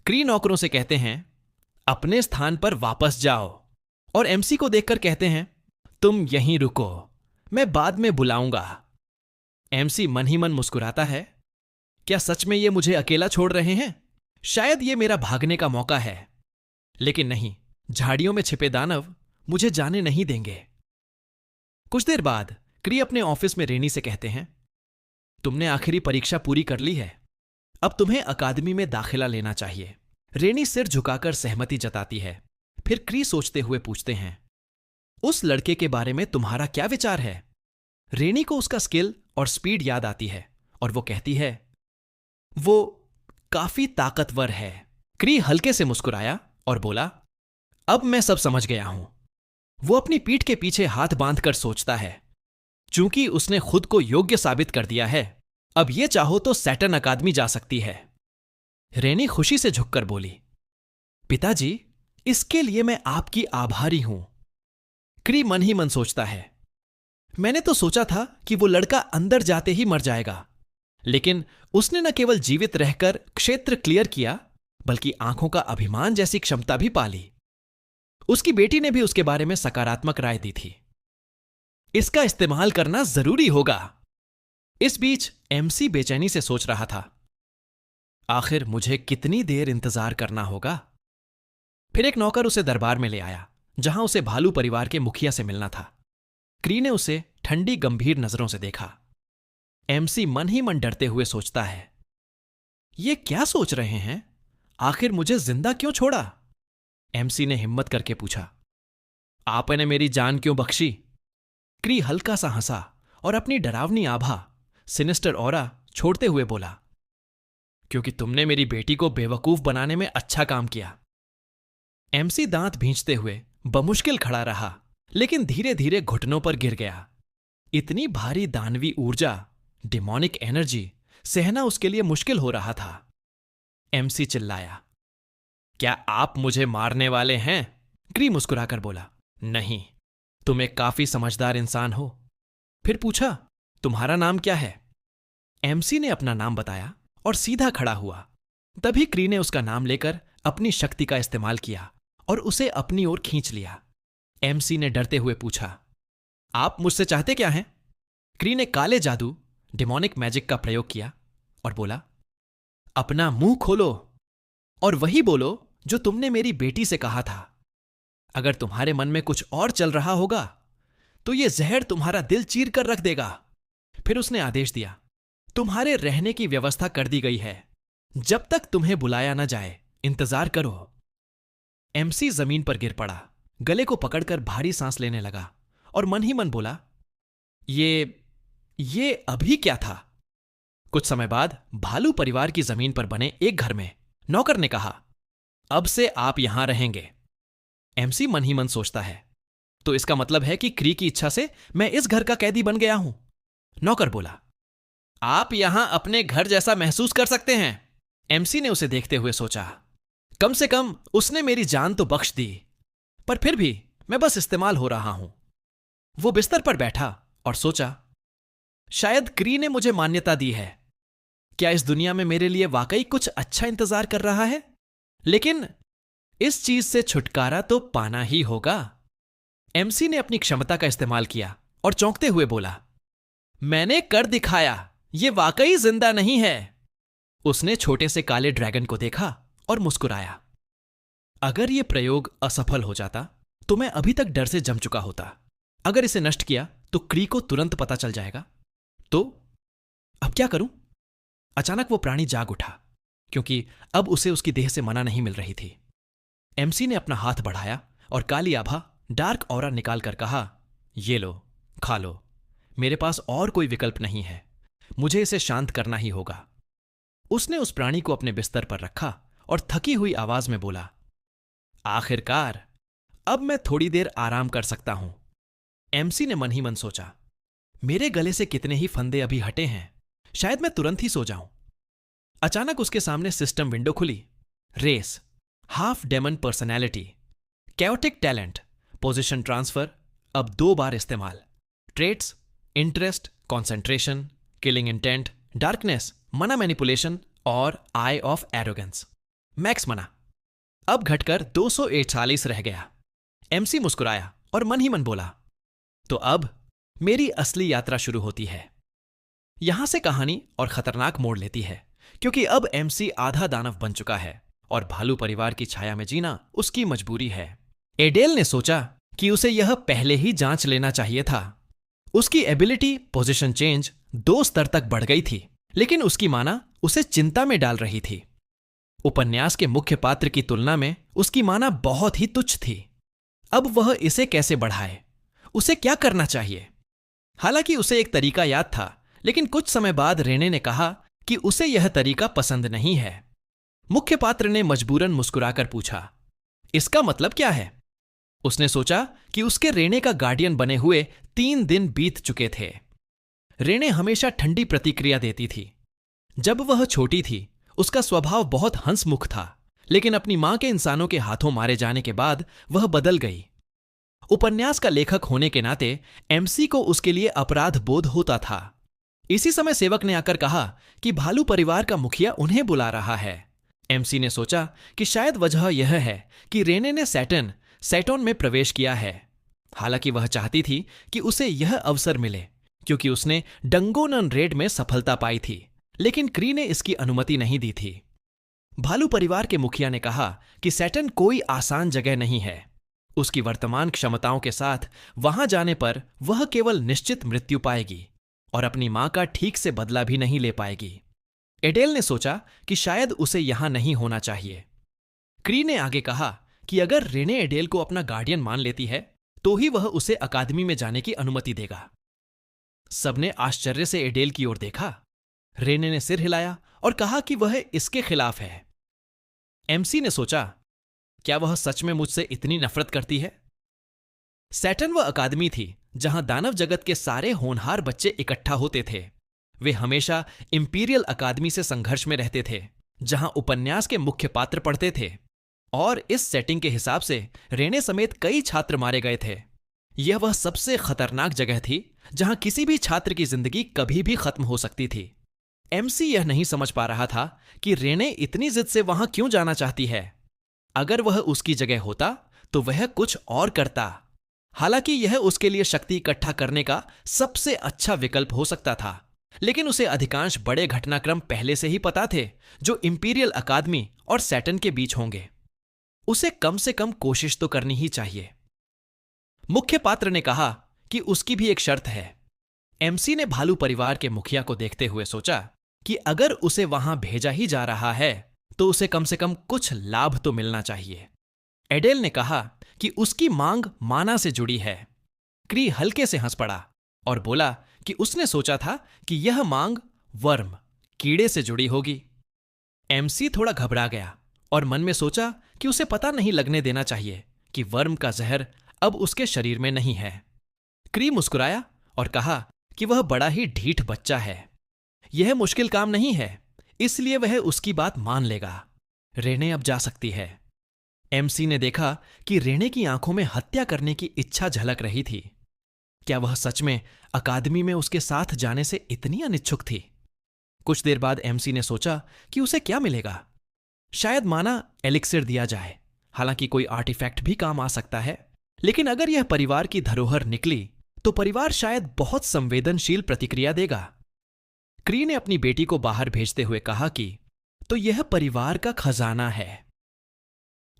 क्री नौकरों से कहते हैं, अपने स्थान पर वापस जाओ, और एमसी को देखकर कहते हैं, तुम यहीं रुको, मैं बाद में बुलाऊंगा। एमसी मन ही मन मुस्कुराता है, क्या सच में ये मुझे अकेला छोड़ रहे हैं? शायद ये मेरा भागने का मौका है। लेकिन नहीं, झाड़ियों में छिपे दानव मुझे जाने नहीं देंगे। कुछ देर बाद क्री अपने ऑफिस में रेनी से कहते हैं, तुमने आखिरी परीक्षा पूरी कर ली है, अब तुम्हें अकादमी में दाखिला लेना चाहिए। रेनी सिर झुकाकर सहमति जताती है। फिर क्री सोचते हुए पूछते हैं, उस लड़के के बारे में तुम्हारा क्या विचार है? रेनी को उसका स्किल और स्पीड याद आती है और वो कहती है, वो काफी ताकतवर है। क्री हल्के से मुस्कुराया और बोला, अब मैं सब समझ गया हूं। वो अपनी पीठ के पीछे हाथ बांधकर सोचता है, चूंकि उसने खुद को योग्य साबित कर दिया है, अब ये चाहो तो सैटर्न अकादमी जा सकती है। रेनी खुशी से झुककर बोली, पिताजी, इसके लिए मैं आपकी आभारी हूं। क्री मन ही मन सोचता है, मैंने तो सोचा था कि वो लड़का अंदर जाते ही मर जाएगा, लेकिन उसने न केवल जीवित रहकर क्षेत्र क्लियर किया, बल्कि आंखों का अभिमान जैसी क्षमता भी पाली। उसकी बेटी ने भी उसके बारे में सकारात्मक राय दी थी। इसका इस्तेमाल करना जरूरी होगा। इस बीच एमसी बेचैनी से सोच रहा था, आखिर मुझे कितनी देर इंतजार करना होगा? फिर एक नौकर उसे दरबार में ले आया, जहां उसे भालू परिवार के मुखिया से मिलना था। क्री ने उसे ठंडी गंभीर नजरों से देखा। एमसी मन ही मन डरते हुए सोचता है, ये क्या सोच रहे हैं? आखिर मुझे जिंदा क्यों छोड़ा? एमसी ने हिम्मत करके पूछा, आपने मेरी जान क्यों बख्शी? क्री हल्का सा हंसा और अपनी डरावनी आभा, सिनिस्टर ऑरा छोड़ते हुए बोला, क्योंकि तुमने मेरी बेटी को बेवकूफ बनाने में अच्छा काम किया। एमसी दांत भींचते हुए बमुश्किल खड़ा रहा, लेकिन धीरे धीरे घुटनों पर गिर गया। इतनी भारी दानवी ऊर्जा, डिमोनिक एनर्जी सहना उसके लिए मुश्किल हो रहा था। एमसी चिल्लाया, क्या आप मुझे मारने वाले हैं? क्री मुस्कुराकर बोला, नहीं, तुम एक काफी समझदार इंसान हो। फिर पूछा, तुम्हारा नाम क्या है? एमसी ने अपना नाम बताया और सीधा खड़ा हुआ। तभी क्री ने उसका नाम लेकर अपनी शक्ति का इस्तेमाल किया और उसे अपनी ओर खींच लिया। एमसी ने डरते हुए पूछा, आप मुझसे चाहते क्या हैं? क्री ने काले जादू, डिमोनिक मैजिक का प्रयोग किया और बोला, अपना मुंह खोलो और वही बोलो जो तुमने मेरी बेटी से कहा था। अगर तुम्हारे मन में कुछ और चल रहा होगा तो यह जहर तुम्हारा दिल चीर कर रख देगा। फिर उसने आदेश दिया, तुम्हारे रहने की व्यवस्था कर दी गई है। जब तक तुम्हें बुलाया न जाए इंतजार करो। एमसी जमीन पर गिर पड़ा, गले को पकड़कर भारी सांस लेने लगा और मन ही मन बोला, ये अभी क्या था? कुछ समय बाद भालू परिवार की जमीन पर बने एक घर में नौकर ने कहा, अब से आप यहां रहेंगे। एमसी मन ही मन सोचता है, तो इसका मतलब है कि क्री की इच्छा से मैं इस घर का कैदी बन गया हूं। नौकर बोला, आप यहां अपने घर जैसा महसूस कर सकते हैं। एमसी ने उसे देखते हुए सोचा, कम से कम उसने मेरी जान तो बख्श दी, पर फिर भी मैं बस इस्तेमाल हो रहा हूं। वो बिस्तर पर बैठा और सोचा, शायद क्री ने मुझे मान्यता दी है। क्या इस दुनिया में मेरे लिए वाकई कुछ अच्छा इंतजार कर रहा है? लेकिन इस चीज से छुटकारा तो पाना ही होगा। एमसी ने अपनी क्षमता का इस्तेमाल किया और चौंकते हुए बोला, मैंने कर दिखाया, यह वाकई जिंदा नहीं है। उसने छोटे से काले ड्रैगन को देखा और मुस्कुराया। अगर यह प्रयोग असफल हो जाता तो मैं अभी तक डर से जम चुका होता। अगर इसे नष्ट किया तो क्री को तुरंत पता चल जाएगा। तो अब क्या करूं? अचानक वो प्राणी जाग उठा, क्योंकि अब उसे उसकी देह से मना नहीं मिल रही थी। एमसी ने अपना हाथ बढ़ाया और काली आभा डार्क ऑरा निकालकर कहा, ये लो, खा लो। मेरे पास और कोई विकल्प नहीं है, मुझे इसे शांत करना ही होगा। उसने उस प्राणी को अपने बिस्तर पर रखा और थकी हुई आवाज में बोला, आखिरकार अब मैं थोड़ी देर आराम कर सकता हूं। एमसी ने मन ही मन सोचा, मेरे गले से कितने ही फंदे अभी हटे हैं, शायद मैं तुरंत ही सो जाऊं। अचानक उसके सामने सिस्टम विंडो खुली। Race, half demon personality, chaotic talent, position transfer अब 2 बार इस्तेमाल, traits, interest, concentration, killing intent, darkness, mana manipulation और आई ऑफ एरोगेंस। मैक्स मना अब घटकर 241 रह गया। एमसी मुस्कुराया और मन ही मन बोला, तो अब मेरी असली यात्रा शुरू होती है। यहां से कहानी और खतरनाक मोड़ लेती है, क्योंकि अब एमसी आधा दानव बन चुका है और भालू परिवार की छाया में जीना उसकी मजबूरी है। एडेल ने सोचा कि उसे यह पहले ही जांच लेना चाहिए था। उसकी एबिलिटी पोजीशन चेंज 2 स्तर तक बढ़ गई थी, लेकिन उसकी माना उसे चिंता में डाल रही थी। उपन्यास के मुख्य पात्र की तुलना में उसकी माना बहुत ही तुच्छ थी। अब वह इसे कैसे बढ़ाए? उसे क्या करना चाहिए? हालांकि उसे एक तरीका याद था, लेकिन कुछ समय बाद रेने ने कहा कि उसे यह तरीका पसंद नहीं है। मुख्य पात्र ने मजबूरन मुस्कुराकर पूछा, इसका मतलब क्या है? उसने सोचा कि उसके रेने का गार्डियन बने हुए 3 दिन बीत चुके थे। रेने हमेशा ठंडी प्रतिक्रिया देती थी। जब वह छोटी थी उसका स्वभाव बहुत हंसमुख था, लेकिन अपनी मां के इंसानों के हाथों मारे जाने के बाद वह बदल गई। उपन्यास का लेखक होने के नाते एमसी को उसके लिए अपराध बोध होता था। इसी समय सेवक ने आकर कहा कि भालू परिवार का मुखिया उन्हें बुला रहा है। एमसी ने सोचा कि शायद वजह यह है कि रेने ने सैटर्न में प्रवेश किया है। हालांकि वह चाहती थी कि उसे यह अवसर मिले, क्योंकि उसने डंगोनन रेड में सफलता पाई थी, लेकिन क्री ने इसकी अनुमति नहीं दी थी। भालू परिवार के मुखिया ने कहा कि सैटर्न कोई आसान जगह नहीं है। उसकी वर्तमान क्षमताओं के साथ वहां जाने पर वह केवल निश्चित मृत्यु पाएगी और अपनी मां का ठीक से बदला भी नहीं ले पाएगी। एडेल ने सोचा कि शायद उसे यहां नहीं होना चाहिए। क्री ने आगे कहा कि अगर रेने एडेल को अपना गार्डियन मान लेती है तो ही वह उसे अकादमी में जाने की अनुमति देगा। सबने आश्चर्य से एडेल की ओर देखा। रेने ने सिर हिलाया और कहा कि वह इसके खिलाफ है। एमसी ने सोचा, क्या वह सच में मुझसे इतनी नफरत करती है? सैटर्न वह अकादमी थी जहां दानव जगत के सारे होनहार बच्चे इकट्ठा होते थे। वे हमेशा इंपीरियल अकादमी से संघर्ष में रहते थे, जहां उपन्यास के मुख्य पात्र पढ़ते थे, और इस सेटिंग के हिसाब से रेने समेत कई छात्र मारे गए थे। यह वह सबसे खतरनाक जगह थी जहां किसी भी छात्र की जिंदगी कभी भी खत्म हो सकती थी। एमसी यह नहीं समझ पा रहा था कि रेने इतनी जिद से वहां क्यों जाना चाहती है। अगर वह उसकी जगह होता तो वह कुछ और करता। हालांकि यह उसके लिए शक्ति इकट्ठा करने का सबसे अच्छा विकल्प हो सकता था, लेकिन उसे अधिकांश बड़े घटनाक्रम पहले से ही पता थे जो इंपीरियल अकादमी और सैटर्न के बीच होंगे। उसे कम से कम कोशिश तो करनी ही चाहिए। मुख्य पात्र ने कहा कि उसकी भी एक शर्त है। एमसी ने भालू परिवार के मुखिया को देखते हुए सोचा कि अगर उसे वहां भेजा ही जा रहा है तो उसे कम से कम कुछ लाभ तो मिलना चाहिए। एडेल ने कहा कि उसकी मांग माना से जुड़ी है। क्री हल्के से हंस पड़ा और बोला कि उसने सोचा था कि यह मांग वर्म, कीड़े से जुड़ी होगी। एमसी थोड़ा घबरा गया और मन में सोचा कि उसे पता नहीं लगने देना चाहिए कि वर्म का जहर अब उसके शरीर में नहीं है। क्री मुस्कुराया और कहा कि वह बड़ा ही ढीठ बच्चा है, यह मुश्किल काम नहीं है, इसलिए वह उसकी बात मान लेगा। रेने अब जा सकती है। एमसी ने देखा कि रेने की आंखों में हत्या करने की इच्छा झलक रही थी। क्या वह सच में अकादमी में उसके साथ जाने से इतनी अनिच्छुक थी? कुछ देर बाद एमसी ने सोचा कि उसे क्या मिलेगा। शायद माना एलिक्सिर दिया जाए, हालांकि कोई आर्टिफैक्ट भी काम आ सकता है। लेकिन अगर यह परिवार की धरोहर निकली तो परिवार शायद बहुत संवेदनशील प्रतिक्रिया देगा। क्री ने अपनी बेटी को बाहर भेजते हुए कहा कि तो यह परिवार का खजाना है।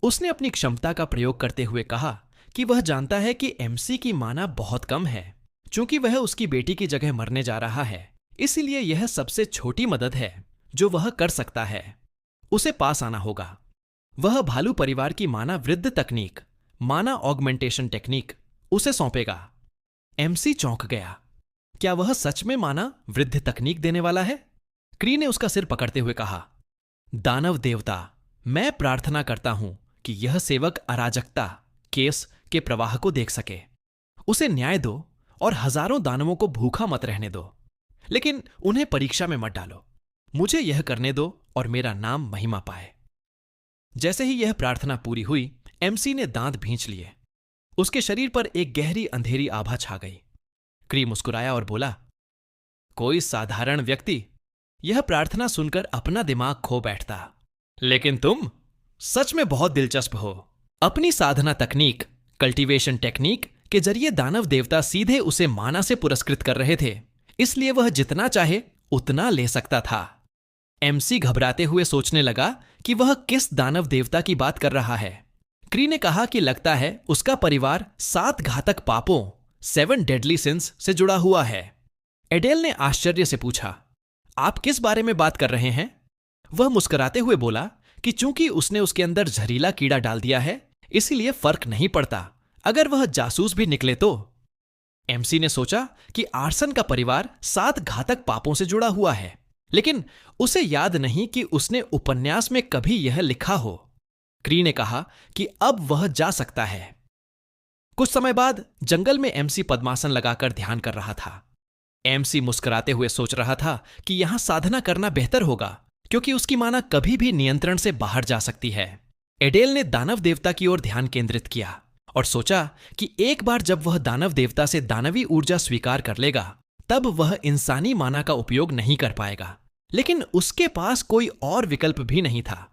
उसने अपनी क्षमता का प्रयोग करते हुए कहा कि वह जानता है कि एमसी की माना बहुत कम है। चूंकि वह उसकी बेटी की जगह मरने जा रहा है, इसलिए यह सबसे छोटी मदद है जो वह कर सकता है। उसे पास आना होगा। वह भालू परिवार की माना वृद्धि तकनीक, माना ऑगमेंटेशन टेक्निक उसे सौंपेगा। एमसी चौंक गया। क्या वह सच में माना वृद्धि तकनीक देने वाला है? क्री ने उसका सिर पकड़ते हुए कहा, दानव देवता, मैं प्रार्थना करता हूं कि यह सेवक अराजकता केस के प्रवाह को देख सके। उसे न्याय दो और हजारों दानवों को भूखा मत रहने दो, लेकिन उन्हें परीक्षा में मत डालो। मुझे यह करने दो और मेरा नाम महिमा पाए। जैसे ही यह प्रार्थना पूरी हुई, एमसी ने दांत भींच लिए। उसके शरीर पर एक गहरी अंधेरी आभा छा गई। क्री मुस्कुराया और बोला, कोई साधारण व्यक्ति यह प्रार्थना सुनकर अपना दिमाग खो बैठता, लेकिन तुम सच में बहुत दिलचस्प हो। अपनी साधना तकनीक, कल्टीवेशन टेक्निक के जरिए दानव देवता सीधे उसे माना से पुरस्कृत कर रहे थे, इसलिए वह जितना चाहे उतना ले सकता था। एमसी घबराते हुए सोचने लगा कि वह किस दानव देवता की बात कर रहा है। क्री ने कहा कि लगता है उसका परिवार 7 घातक पापों 7 डेडली सिंस से जुड़ा हुआ है। एडेल ने आश्चर्य से पूछा, आप किस बारे में बात कर रहे हैं? वह मुस्कुराते हुए बोला कि चूंकि उसने उसके अंदर जहरीला कीड़ा डाल दिया है, इसीलिए फर्क नहीं पड़ता अगर वह जासूस भी निकले तो। एमसी ने सोचा कि आर्सन का परिवार 7 घातक पापों से जुड़ा हुआ है, लेकिन उसे याद नहीं कि उसने उपन्यास में कभी यह लिखा हो। क्री ने कहा कि अब वह जा सकता है। कुछ समय बाद जंगल में एमसी पद्मासन लगाकर ध्यान कर रहा था। एमसी मुस्कुराते हुए सोच रहा था कि यहां साधना करना बेहतर होगा, क्योंकि उसकी माना कभी भी नियंत्रण से बाहर जा सकती है। एडेल ने दानव देवता की ओर ध्यान केंद्रित किया और सोचा कि एक बार जब वह दानव देवता से दानवी ऊर्जा स्वीकार कर लेगा, तब वह इंसानी माना का उपयोग नहीं कर पाएगा। लेकिन उसके पास कोई और विकल्प भी नहीं था।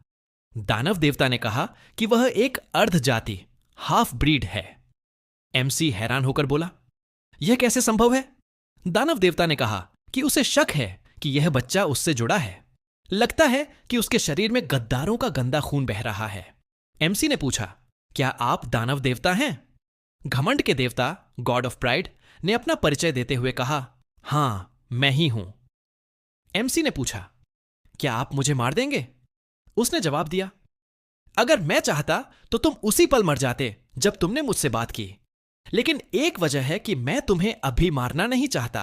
दानव देवता ने कहा कि वह एक अर्ध जाति, हाफ ब्रीड है। एमसी हैरान होकर बोला, यह कैसे संभव है? दानव देवता ने कहा कि उसे शक है कि यह बच्चा उससे जुड़ा है। लगता है कि उसके शरीर में गद्दारों का गंदा खून बह रहा है। एमसी ने पूछा, क्या आप दानव देवता हैं? घमंड के देवता, गॉड ऑफ प्राइड, ने अपना परिचय देते हुए कहा, हां, मैं ही हूं। एमसी ने पूछा, क्या आप मुझे मार देंगे? उसने जवाब दिया, अगर मैं चाहता तो तुम उसी पल मर जाते जब तुमने मुझसे बात की, लेकिन एक वजह है कि मैं तुम्हें अभी मारना नहीं चाहता।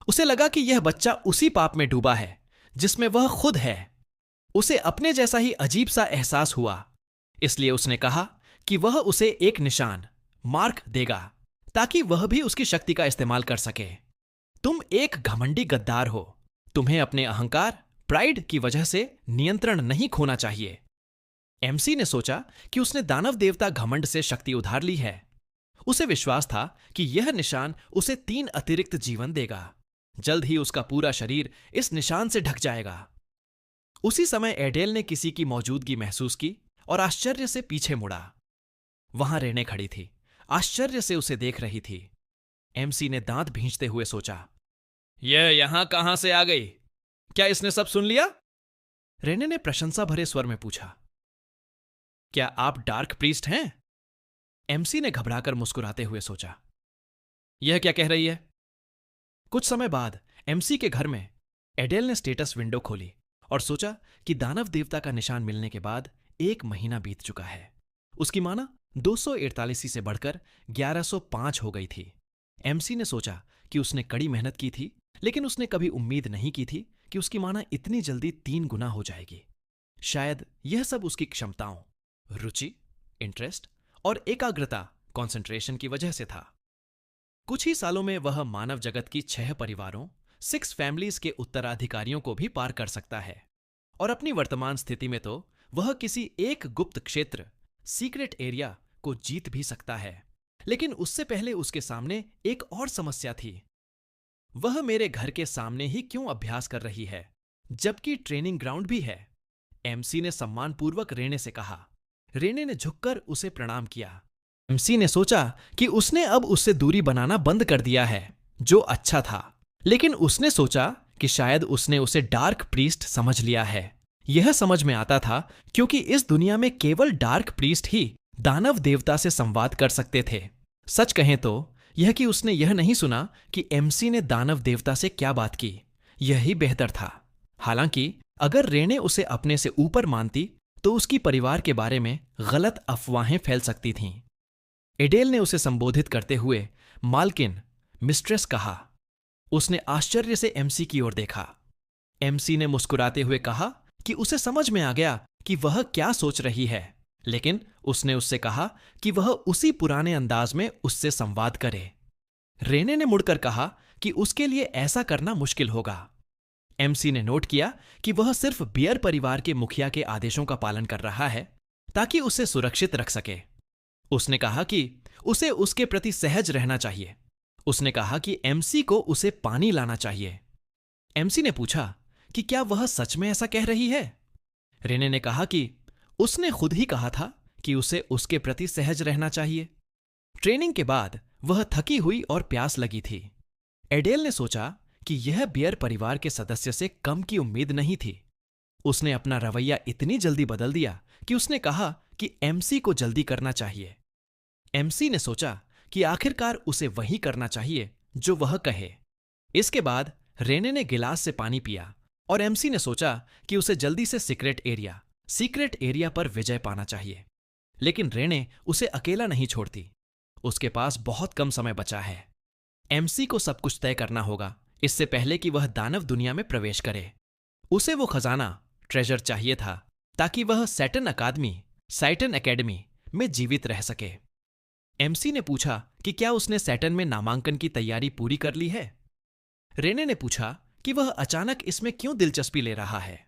उसे लगा कि यह बच्चा उसी पाप में डूबा है जिसमें वह खुद है। उसे अपने जैसा ही अजीब सा एहसास हुआ, इसलिए उसने कहा कि वह उसे एक निशान, मार्क देगा, ताकि वह भी उसकी शक्ति का इस्तेमाल कर सके। तुम एक घमंडी गद्दार हो। तुम्हें अपने अहंकार, प्राइड की वजह से नियंत्रण नहीं खोना चाहिए। एमसी ने सोचा कि उसने दानव देवता घमंड से शक्ति उधार ली है। उसे विश्वास था कि यह निशान उसे 3 अतिरिक्त जीवन देगा। जल्द ही उसका पूरा शरीर इस निशान से ढक जाएगा। उसी समय एडेल ने किसी की मौजूदगी महसूस की और आश्चर्य से पीछे मुड़ा। वहां रेने खड़ी थी, आश्चर्य से उसे देख रही थी। एमसी ने दांत भींचते हुए सोचा, यह यहां कहां से आ गई? क्या इसने सब सुन लिया? रेने ने प्रशंसा भरे स्वर में पूछा, क्या आप डार्क प्रीस्ट हैं? एमसी ने घबराकर मुस्कुराते हुए सोचा, यह क्या कह रही है? कुछ समय बाद एमसी के घर में एडेल ने स्टेटस विंडो खोली और सोचा कि दानव देवता का निशान मिलने के बाद 1 महीना बीत चुका है। उसकी माना 248 से बढ़कर 1105 हो गई थी। एमसी ने सोचा कि उसने कड़ी मेहनत की थी, लेकिन उसने कभी उम्मीद नहीं की थी कि उसकी माना इतनी जल्दी 3 गुना हो जाएगी। शायद यह सब उसकी क्षमताओं, रुचि, इंटरेस्ट और एकाग्रता, कंसंट्रेशन की वजह से था। कुछ ही सालों में वह मानव जगत की 6 परिवारों, 6 फैमिलीज के उत्तराधिकारियों को भी पार कर सकता है। और अपनी वर्तमान स्थिति में तो वह किसी एक गुप्त क्षेत्र, सीक्रेट एरिया को जीत भी सकता है। लेकिन उससे पहले उसके सामने एक और समस्या थी। वह मेरे घर के सामने ही क्यों अभ्यास कर रही है, जबकि ट्रेनिंग ग्राउंड भी है? एमसी ने सम्मानपूर्वक रेने से कहा। रेने ने झुककर उसे प्रणाम किया। एमसी ने सोचा कि उसने अब उससे दूरी बनाना बंद कर दिया है, जो अच्छा था। लेकिन उसने सोचा कि शायद उसने उसे डार्क प्रीस्ट समझ लिया है। यह समझ में आता था क्योंकि इस दुनिया में केवल डार्क प्रीस्ट ही दानव देवता से संवाद कर सकते थे। सच कहें तो यह कि उसने यह नहीं सुना कि एमसी ने दानव देवता से क्या बात की, यही बेहतर था। हालांकि अगर रेने उसे अपने से ऊपर मानती तो उसकी परिवार के बारे में गलत अफवाहें फैल सकती थीं। एडेल ने उसे संबोधित करते हुए मालकिन, मिस्ट्रेस कहा। उसने आश्चर्य से एमसी की ओर देखा। एमसी ने मुस्कुराते हुए कहा कि उसे समझ में आ गया कि वह क्या सोच रही है, लेकिन उसने उससे कहा कि वह उसी पुराने अंदाज में उससे संवाद करे। रेने ने मुड़कर कहा कि उसके लिए ऐसा करना मुश्किल होगा। एमसी ने नोट किया कि वह सिर्फ बियर परिवार के मुखिया के आदेशों का पालन कर रहा है ताकि उसे सुरक्षित रख सके। उसने कहा कि उसे उसके प्रति सहज रहना चाहिए। उसने कहा कि एमसी को उसे पानी लाना चाहिए। एमसी ने पूछा कि क्या वह सच में ऐसा कह रही है? रेने ने कहा कि उसने खुद ही कहा था कि उसे उसके प्रति सहज रहना चाहिए। ट्रेनिंग के बाद वह थकी हुई और प्यास लगी थी। एडेल ने सोचा कि यह बियर परिवार के सदस्य से कम की उम्मीद नहीं थी। उसने अपना रवैया इतनी जल्दी बदल दिया कि उसने कहा कि एमसी को जल्दी करना चाहिए। एमसी ने सोचा कि आखिरकार उसे वही करना चाहिए जो वह कहे। इसके बाद रेने ने गिलास से पानी पिया और एमसी ने सोचा कि उसे जल्दी से सीक्रेट एरिया पर विजय पाना चाहिए। लेकिन रेने उसे अकेला नहीं छोड़ती। उसके पास बहुत कम समय बचा है। एमसी को सब कुछ तय करना होगा इससे पहले कि वह दानव दुनिया में प्रवेश करे। उसे वो खजाना, ट्रेजर चाहिए था ताकि वह साइटन एकेडमी में जीवित रह सके। एमसी ने पूछा कि क्या उसने सैटर्न में नामांकन की तैयारी पूरी कर ली है। रेने ने पूछा कि वह अचानक इसमें क्यों दिलचस्पी ले रहा है।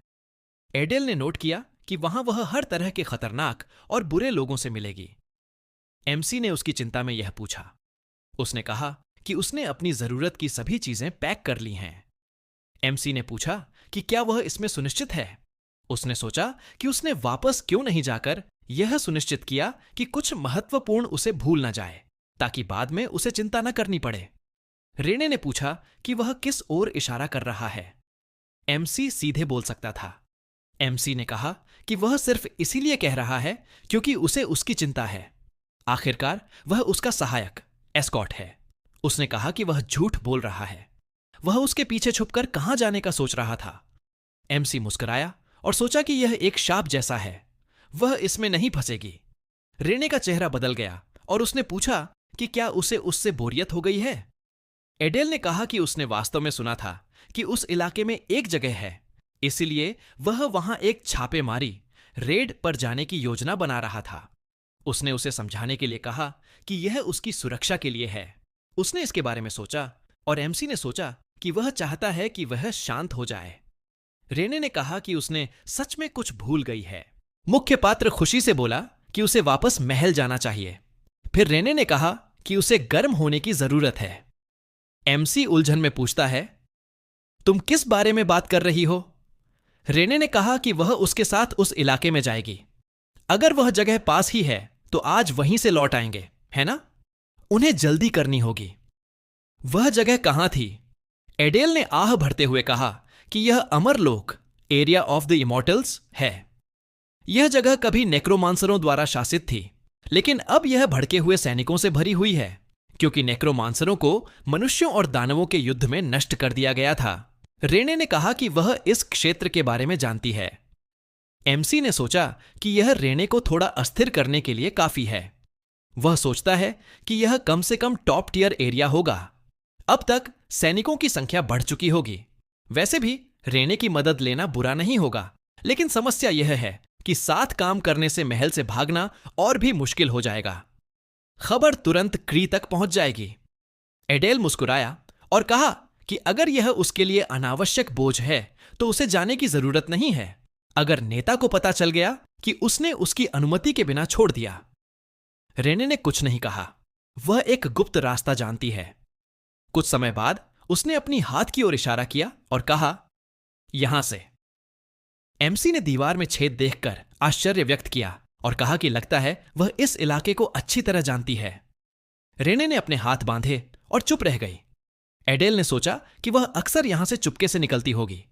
एडेल ने नोट किया कि वहां वह हर तरह के खतरनाक और बुरे लोगों से मिलेगी। एमसी ने उसकी चिंता में यह पूछा। उसने कहा कि उसने अपनी जरूरत की सभी चीजें पैक कर ली हैं। एमसी ने पूछा कि क्या वह इसमें सुनिश्चित है। उसने सोचा कि उसने वापस क्यों नहीं जाकर यह सुनिश्चित किया कि कुछ महत्वपूर्ण उसे भूल न जाए, ताकि बाद में उसे चिंता न करनी पड़े। रेने ने पूछा कि वह किस ओर इशारा कर रहा है। एमसी सीधे बोल सकता था। एमसी ने कहा कि वह सिर्फ इसीलिए कह रहा है क्योंकि उसे उसकी चिंता है। आखिरकार वह उसका सहायक, एस्कॉट है। उसने कहा कि वह झूठ बोल रहा है। वह उसके पीछे छुपकर कहां जाने का सोच रहा था। एमसी मुस्कुराया और सोचा कि यह एक शाप जैसा है, वह इसमें नहीं फंसेगी। रेने का चेहरा बदल गया और उसने पूछा कि क्या उसे उससे बोरियत हो गई है। एडेल ने कहा कि उसने वास्तव में सुना था कि उस इलाके में एक जगह है, इसलिए वह वहां एक छापेमारी रेड पर जाने की योजना बना रहा था। उसने उसे समझाने के लिए कहा कि यह उसकी सुरक्षा के लिए है। उसने इसके बारे में सोचा और एमसी ने सोचा कि वह चाहता है कि वह शांत हो जाए। रेने ने कहा कि उसने सच में कुछ भूल गई है। मुख्य पात्र खुशी से बोला कि उसे वापस महल जाना चाहिए। फिर रेने ने कहा कि उसे गर्म होने की जरूरत है। एमसी उलझन में पूछता है, तुम किस बारे में बात कर रही हो? रेने ने कहा कि वह उसके साथ उस इलाके में जाएगी। अगर वह जगह पास ही है तो आज वहीं से लौट आएंगे, है ना? उन्हें जल्दी करनी होगी। वह जगह कहां थी? एडेल ने आह भरते हुए कहा कि यह अमरलोक, एरिया ऑफ द इमॉर्टल्स है। यह जगह कभी नेक्रोमांसरों द्वारा शासित थी, लेकिन अब यह भड़के हुए सैनिकों से भरी हुई है। क्योंकि नेक्रोमांसरों को मनुष्यों और दानवों के युद्ध में नष्ट कर दिया गया था। रेने ने कहा कि वह इस क्षेत्र के बारे में जानती है। एमसी ने सोचा कि यह रेने को थोड़ा अस्थिर करने के लिए काफी है। वह सोचता है कि यह कम से कम टॉप टियर एरिया होगा। अब तक सैनिकों की संख्या बढ़ चुकी होगी। वैसे भी रेने की मदद लेना बुरा नहीं होगा, लेकिन समस्या यह है कि साथ काम करने से महल से भागना और भी मुश्किल हो जाएगा। खबर तुरंत क्री तक पहुंच जाएगी। एडेल मुस्कुराया और कहा कि अगर यह उसके लिए अनावश्यक बोझ है तो उसे जाने की जरूरत नहीं है। अगर नेता को पता चल गया कि उसने उसकी अनुमति के बिना छोड़ दिया। रेने ने कुछ नहीं कहा। वह एक गुप्त रास्ता जानती है। कुछ समय बाद उसने अपनी हाथ की ओर इशारा किया और कहा, यहां से। एमसी ने दीवार में छेद देखकर आश्चर्य व्यक्त किया और कहा कि लगता है वह इस इलाके को अच्छी तरह जानती है। रेने ने अपने हाथ बांधे और चुप रह गई। एडेल ने सोचा कि वह अक्सर यहां से चुपके से निकलती होगी।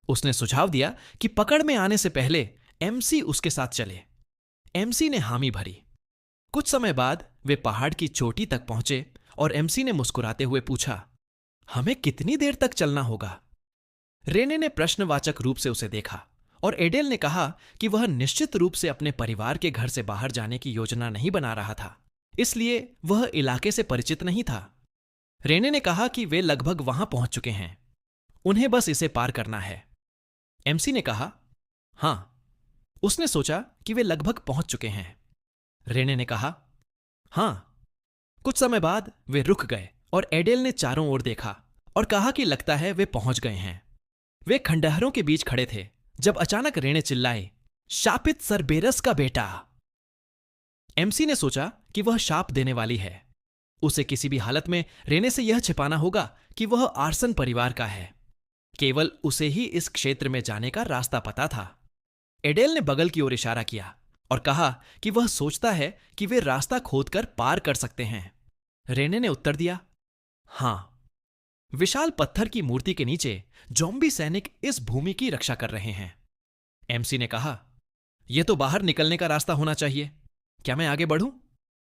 उसने सुझाव दिया कि पकड़ में आने से पहले एमसी उसके साथ चले। एमसी ने हामी भरी। कुछ समय बाद वे पहाड़ की चोटी तक पहुंचे और एमसी ने मुस्कुराते हुए पूछा, हमें कितनी देर तक चलना होगा? रेने ने प्रश्नवाचक रूप से उसे देखा और एडेल ने कहा कि वह निश्चित रूप से अपने परिवार के घर से बाहर जाने की योजना नहीं बना रहा था, इसलिए वह इलाके से परिचित नहीं था। रेने ने कहा कि वे लगभग वहां पहुंच चुके हैं, उन्हें बस इसे पार करना है। एमसी ने कहा, हां। उसने सोचा कि वे लगभग पहुंच चुके हैं। रेने ने कहा, हां। कुछ समय बाद वे रुक गए और एडेल ने चारों ओर देखा और कहा कि लगता है वे पहुंच गए हैं। वे खंडहरों के बीच खड़े थे जब अचानक रेने चिल्लाए, शापित सरबेरस का बेटा। एमसी ने सोचा कि वह शाप देने वाली है। उसे किसी भी हालत में रेने से यह छिपाना होगा कि वह आर्सन परिवार का है। केवल उसे ही इस क्षेत्र में जाने का रास्ता पता था। एडेल ने बगल की ओर इशारा किया और कहा कि वह सोचता है कि वे रास्ता खोदकर पार कर सकते हैं। रेने ने उत्तर दिया, हां। विशाल पत्थर की मूर्ति के नीचे ज़ॉम्बी सैनिक इस भूमि की रक्षा कर रहे हैं। एमसी ने कहा, यह तो बाहर निकलने का रास्ता होना चाहिए। क्या मैं आगे बढ़ूं?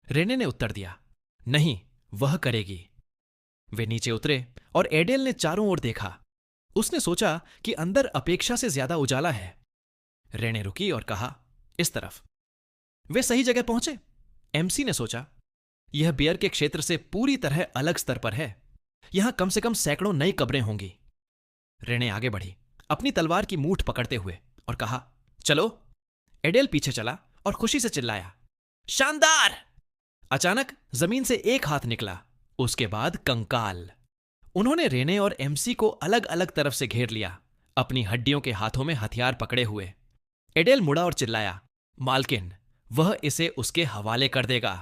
रेने ने उत्तर दिया, नहीं, वह करेगी। वे नीचे उतरे और एडेल ने चारों ओर देखा। उसने सोचा कि अंदर अपेक्षा से ज्यादा उजाला है। रेने रुकी और कहा, इस तरफ। वे सही जगह पहुंचे। एमसी ने सोचा, यह बियर के क्षेत्र से पूरी तरह अलग स्तर पर है। यहां कम से कम सैकड़ों नई कब्रें होंगी। रेने आगे बढ़ी, अपनी तलवार की मूठ पकड़ते हुए, और कहा, चलो। एडेल पीछे चला और खुशी से चिल्लाया, शानदार! अचानक जमीन से एक हाथ निकला, उसके बाद कंकाल। उन्होंने रेने और एमसी को अलग अलग तरफ से घेर लिया, अपनी हड्डियों के हाथों में हथियार पकड़े हुए। एडेल मुड़ा और चिल्लाया, मालकिन, वह इसे उसके हवाले कर देगा।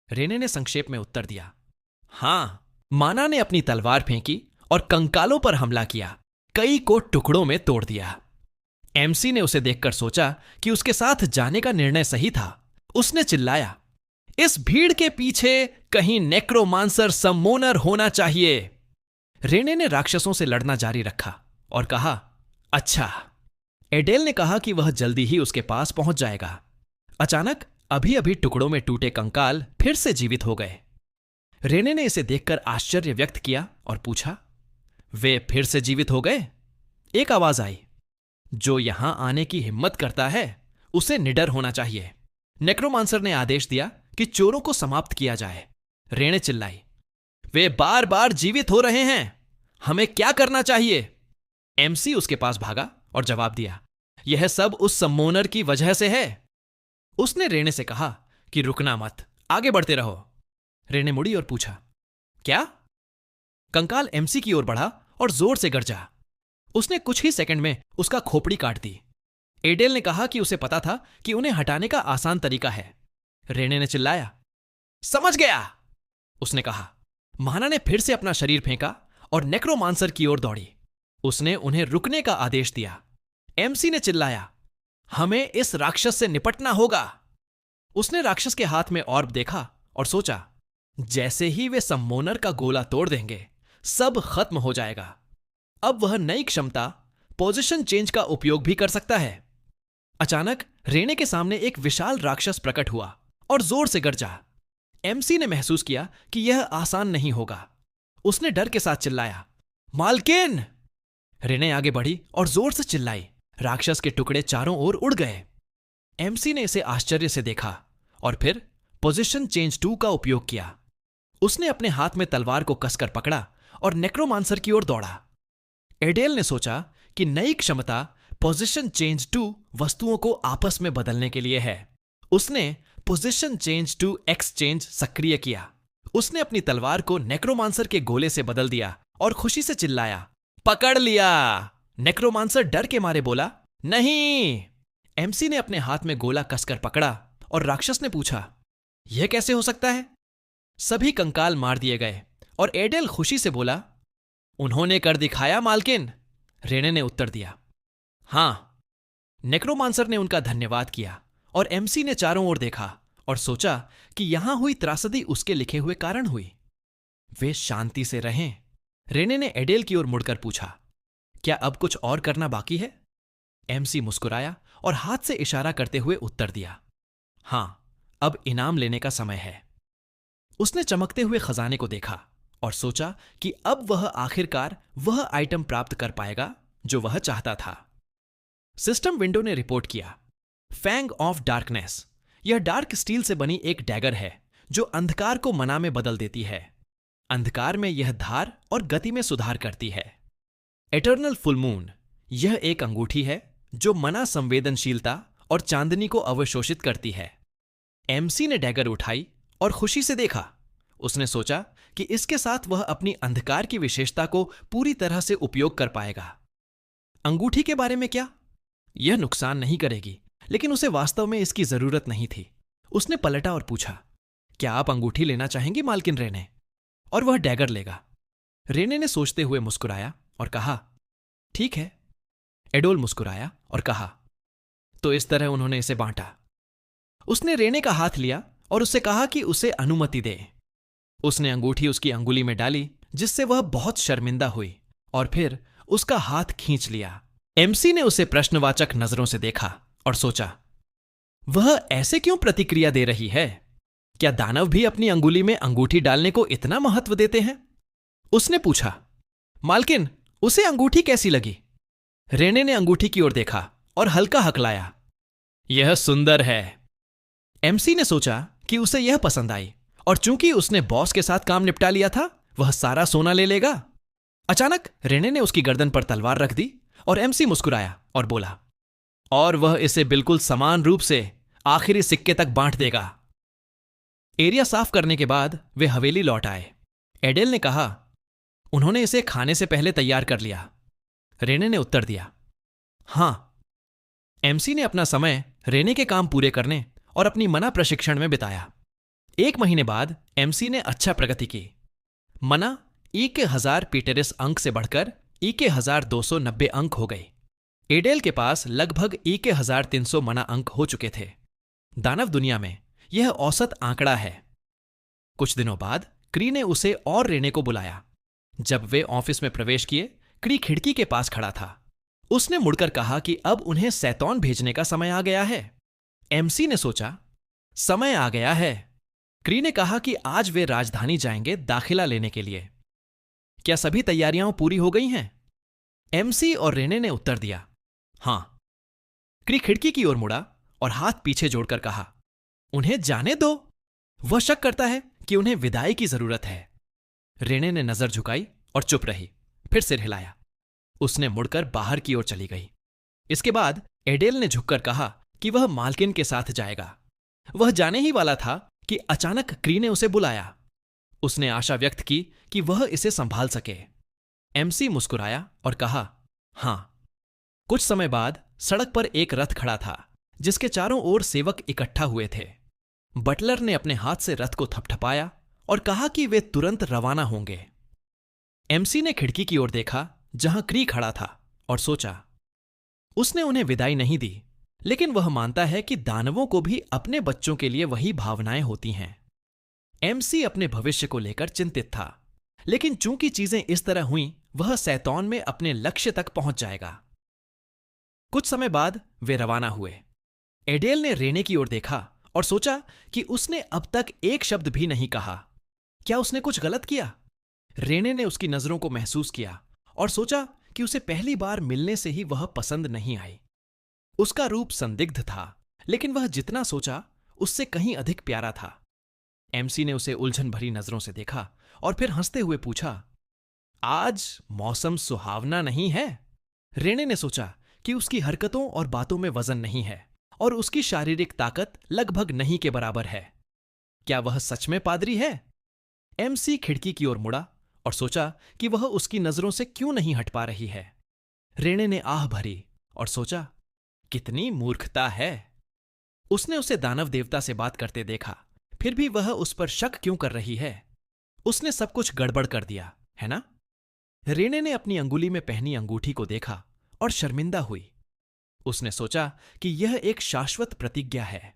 रेने ने संक्षेप में उत्तर दिया, हां। माना ने अपनी तलवार फेंकी और कंकालों पर हमला किया, कई को टुकड़ों में तोड़ दिया। एमसी ने उसे देखकर सोचा कि उसके साथ जाने का निर्णय सही था। उसने चिल्लाया, इस भीड़ के पीछे कहीं नेक्रोमांसर समोनर होना चाहिए। रेने ने राक्षसों से लड़ना जारी रखा और कहा, अच्छा। एडेल ने कहा कि वह जल्दी ही उसके पास पहुंच जाएगा। अचानक अभी अभी टुकड़ों में टूटे कंकाल फिर से जीवित हो गए। रेने ने इसे देखकर आश्चर्य व्यक्त किया और पूछा, वे फिर से जीवित हो गए? एक आवाज आई, जो यहां आने की हिम्मत करता है उसे निडर होना चाहिए। नेक्रोमांसर ने आदेश दिया कि चोरों को समाप्त किया जाए। रेने चिल्लाई, वे बार बार जीवित हो रहे हैं, हमें क्या करना चाहिए? एमसी उसके पास भागा और जवाब दिया, यह सब उस समोनर की वजह से है। उसने रेने से कहा कि रुकना मत, आगे बढ़ते रहो। रेने मुड़ी और पूछा, क्या? कंकाल एमसी की ओर बढ़ा और जोर से गरजा। उसने कुछ ही सेकंड में उसका खोपड़ी काट दी। एडेल ने कहा कि उसे पता था कि उन्हें हटाने का आसान तरीका है। रेने ने चिल्लाया, समझ गया। उसने कहा। महाना ने फिर से अपना शरीर फेंका और नेक्रोमांसर की ओर दौड़ी। उसने उन्हें रुकने का आदेश दिया। एमसी ने चिल्लाया, हमें इस राक्षस से निपटना होगा। उसने राक्षस के हाथ में ऑर्ब देखा और सोचा, जैसे ही वे समोनर का गोला तोड़ देंगे सब खत्म हो जाएगा। अब वह नई क्षमता पोजीशन चेंज का उपयोग भी कर सकता है। अचानक रेने के सामने एक विशाल राक्षस प्रकट हुआ और जोर से गरजा। एमसी ने महसूस किया कि यह आसान नहीं होगा। उसने डर के साथ चिल्लाया, मालकिन! रेने आगे बढ़ी और जोर से चिल्लाई। राक्षस के टुकड़े चारों ओर उड़ गए। एमसी ने इसे आश्चर्य से देखा और फिर पोजीशन चेंज 2 का उपयोग किया। उसने अपने हाथ में तलवार को कसकर पकड़ा और नेक्रोमांसर की ओर दौड़ा। एडेल ने सोचा कि नई क्षमता पोजीशन चेंज 2 वस्तुओं को आपस में बदलने के लिए है। उसने पोजीशन चेंज 2 एक्सचेंज सक्रिय किया। उसने अपनी तलवार को नेक्रोमांसर के गोले से बदल दिया और खुशी से चिल्लाया, पकड़ लिया! नेक्रोमांसर डर के मारे बोला, नहीं! एमसी ने अपने हाथ में गोला कसकर पकड़ा और राक्षस ने पूछा, यह कैसे हो सकता है? सभी कंकाल मार दिए गए और एडेल खुशी से बोला, उन्होंने कर दिखाया मालकिन। रेने ने उत्तर दिया, हां। नेक्रोमांसर ने उनका धन्यवाद किया और एमसी ने चारों ओर देखा और सोचा कि यहां हुई त्रासदी उसके लिखे हुए कारण हुई। वे शांति से रहें। रेने ने एडेल की ओर मुड़कर पूछा, क्या अब कुछ और करना बाकी है? एमसी मुस्कुराया और हाथ से इशारा करते हुए उत्तर दिया, हां, अब इनाम लेने का समय है। उसने चमकते हुए खजाने को देखा और सोचा कि अब वह आखिरकार वह आइटम प्राप्त कर पाएगा जो वह चाहता था। सिस्टम विंडो ने रिपोर्ट किया, फैंग ऑफ डार्कनेस। यह डार्क स्टील से बनी एक डैगर है जो अंधकार को मना में बदल देती है। अंधकार में यह धार और गति में सुधार करती है। Eternal full moon. यह एक अंगूठी है जो मना संवेदनशीलता और चांदनी को अवशोषित करती है। एमसी ने डैगर उठाई और खुशी से देखा। उसने सोचा कि इसके साथ वह अपनी अंधकार की विशेषता को पूरी तरह से उपयोग कर पाएगा। अंगूठी के बारे में क्या? यह नुकसान नहीं करेगी, लेकिन उसे वास्तव में इसकी जरूरत नहीं थी। उसने पलटा और पूछा, क्या आप अंगूठी लेना चाहेंगी मालकिन रेने? और वह डैगर लेगा। रेने ने सोचते हुए मुस्कुराया और कहा, ठीक है। एडोल मुस्कुराया और कहा, तो इस तरह उन्होंने इसे बांटा। उसने रेने का हाथ लिया और उससे कहा कि उसे अनुमति दे। उसने अंगूठी उसकी अंगुली में डाली, जिससे वह बहुत शर्मिंदा हुई और फिर उसका हाथ खींच लिया। एमसी ने उसे प्रश्नवाचक नजरों से देखा और सोचा, वह ऐसे क्यों प्रतिक्रिया दे रही है? क्या दानव भी अपनी अंगुली में अंगूठी डालने को इतना महत्व देते हैं? उसने पूछा, मालकिन, उसे अंगूठी कैसी लगी? रेने ने अंगूठी की ओर देखा और हल्का हकलाया, यह सुंदर है। एमसी ने सोचा कि उसे यह पसंद आई और चूंकि उसने बॉस के साथ काम निपटा लिया था, वह सारा सोना ले लेगा। अचानक रेने ने उसकी गर्दन पर तलवार रख दी और एमसी मुस्कुराया और बोला, और वह इसे बिल्कुल समान रूप से आखिरी सिक्के तक बांट देगा। एरिया साफ करने के बाद वे हवेली लौट आए। एडेल ने कहा, उन्होंने इसे खाने से पहले तैयार कर लिया। रेने ने उत्तर दिया, हां। एमसी ने अपना समय रेने के काम पूरे करने और अपनी मना प्रशिक्षण में बिताया। 1 महीने बाद एमसी ने अच्छा प्रगति की। मना ई के 1000 पीटरिस अंक से बढ़कर ई के 1290 अंक हो गई। एडेल के पास लगभग ई के 1300 मना अंक हो चुके थे। दानव दुनिया में यह औसत आंकड़ा है। कुछ दिनों बाद क्री ने उसे और रेने को बुलाया। जब वे ऑफिस में प्रवेश किए, क्री खिड़की के पास खड़ा था। उसने मुड़कर कहा कि अब उन्हें सैतौन भेजने का समय आ गया है। एमसी ने सोचा, समय आ गया है। क्री ने कहा कि आज वे राजधानी जाएंगे दाखिला लेने के लिए। क्या सभी तैयारियां पूरी हो गई हैं? एमसी और रेने ने उत्तर दिया, हां। क्री खिड़की की ओर मुड़ा और हाथ पीछे जोड़कर कहा, उन्हें जाने दो। वह शक करता है कि उन्हें विदाई की जरूरत है। रेने ने नजर झुकाई और चुप रही, फिर सिर हिलाया। उसने मुड़कर बाहर की ओर चली गई। इसके बाद एडेल ने झुककर कहा कि वह मालकिन के साथ जाएगा। वह जाने ही वाला था कि अचानक क्री ने उसे बुलाया। उसने आशा व्यक्त की कि वह इसे संभाल सके। एमसी मुस्कुराया और कहा, हां। कुछ समय बाद सड़क पर एक रथ खड़ा था, जिसके चारों ओर सेवक इकट्ठा हुए थे। बटलर ने अपने हाथ से रथ को थपथपाया और कहा कि वे तुरंत रवाना होंगे। एमसी ने खिड़की की ओर देखा जहां क्री खड़ा था और सोचा, उसने उन्हें विदाई नहीं दी, लेकिन वह मानता है कि दानवों को भी अपने बच्चों के लिए वही भावनाएं होती हैं। एमसी अपने भविष्य को लेकर चिंतित था, लेकिन चूंकि चीजें इस तरह हुईं, वह सैतौन में अपने लक्ष्य तक पहुंच जाएगा। कुछ समय बाद वे रवाना हुए। एडेल ने रेने की ओर देखा और सोचा कि उसने अब तक एक शब्द भी नहीं कहा। क्या उसने कुछ गलत किया? रेने ने उसकी नजरों को महसूस किया और सोचा कि उसे पहली बार मिलने से ही वह पसंद नहीं आई। उसका रूप संदिग्ध था, लेकिन वह जितना सोचा उससे कहीं अधिक प्यारा था। एमसी ने उसे उलझन भरी नजरों से देखा और फिर हंसते हुए पूछा, आज मौसम सुहावना नहीं है? रेने ने सोचा कि उसकी हरकतों और बातों में वजन नहीं है और उसकी शारीरिक ताकत लगभग नहीं के बराबर है। क्या वह सच में पादरी है? एमसी खिड़की की ओर मुड़ा और सोचा कि वह उसकी नजरों से क्यों नहीं हट पा रही है। रेने ने आह भरी और सोचा, कितनी मूर्खता है। उसने उसे दानव देवता से बात करते देखा, फिर भी वह उस पर शक क्यों कर रही है? उसने सब कुछ गड़बड़ कर दिया, है ना? रेने ने अपनी अंगुली में पहनी अंगूठी को देखा और शर्मिंदा हुई। उसने सोचा कि यह एक शाश्वत प्रतिज्ञा है।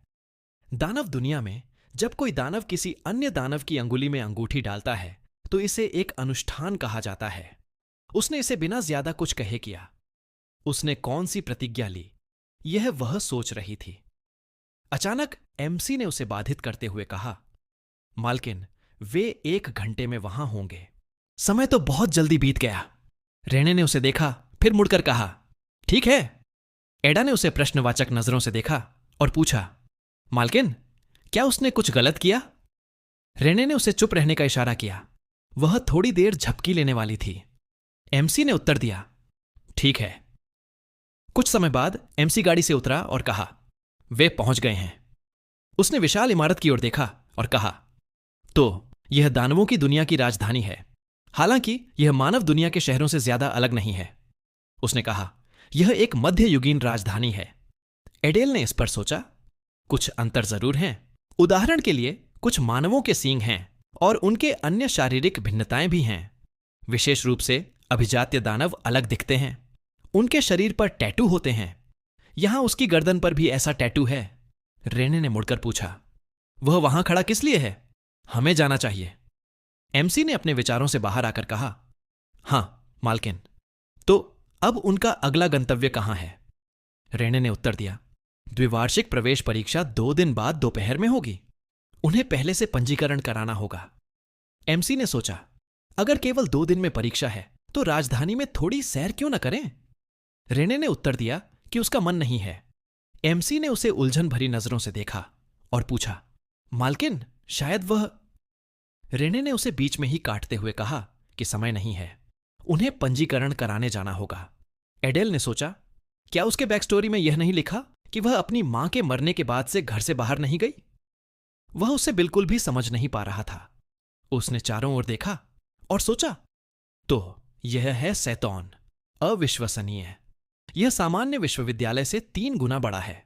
दानव दुनिया में जब कोई दानव किसी अन्य दानव की अंगुली में अंगूठी डालता है तो इसे एक अनुष्ठान कहा जाता है। उसने इसे बिना ज्यादा कुछ कहे किया। उसने कौन सी प्रतिज्ञा ली, यह वह सोच रही थी। अचानक एमसी ने उसे बाधित करते हुए कहा, मालकिन, वे 1 घंटे में वहां होंगे। समय तो बहुत जल्दी बीत गया। रेने ने उसे देखा, फिर मुड़कर कहा, ठीक है। एडा ने उसे प्रश्नवाचक नजरों से देखा और पूछा, मालकिन, क्या उसने कुछ गलत किया? रेने ने उसे चुप रहने का इशारा किया। वह थोड़ी देर झपकी लेने वाली थी। एमसी ने उत्तर दिया, ठीक है। कुछ समय बाद एमसी गाड़ी से उतरा और कहा, वे पहुंच गए हैं। उसने विशाल इमारत की ओर देखा और कहा, तो यह दानवों की दुनिया की राजधानी है। हालांकि यह मानव दुनिया के शहरों से ज्यादा अलग नहीं है। उसने कहा, यह एक मध्ययुगीन राजधानी है। एडेल ने इस पर सोचा, कुछ अंतर जरूर हैं। उदाहरण के लिए कुछ मानवों के सींग हैं और उनके अन्य शारीरिक भिन्नताएं भी हैं। विशेष रूप से अभिजात्य दानव अलग दिखते हैं। उनके शरीर पर टैटू होते हैं। यहां उसकी गर्दन पर भी ऐसा टैटू है। रेने ने मुड़कर पूछा, वह वहां खड़ा किस लिए है? हमें जाना चाहिए। एमसी ने अपने विचारों से बाहर आकर कहा, हां मालकिन, तो अब उनका अगला गंतव्य कहां है? रेने ने उत्तर दिया, द्विवार्षिक प्रवेश परीक्षा 2 दिन बाद दोपहर में होगी। उन्हें पहले से पंजीकरण कराना होगा। एमसी ने सोचा, अगर केवल 2 दिन में परीक्षा है तो राजधानी में थोड़ी सैर क्यों न करें? रेने ने उत्तर दिया कि उसका मन नहीं है। एमसी ने उसे उलझन भरी नजरों से देखा और पूछा, मालकिन, शायद वह। रेने ने उसे बीच में ही काटते हुए कहा कि समय नहीं है, उन्हें पंजीकरण कराने जाना होगा। एडेल ने सोचा, क्या उसके बैक स्टोरी में यह नहीं लिखा कि वह अपनी मां के मरने के बाद से घर से बाहर नहीं गई? वह उसे बिल्कुल भी समझ नहीं पा रहा था। उसने चारों ओर देखा और सोचा, तो यह है सैतौन। अविश्वसनीय। यह सामान्य विश्वविद्यालय से 3 गुना बड़ा है।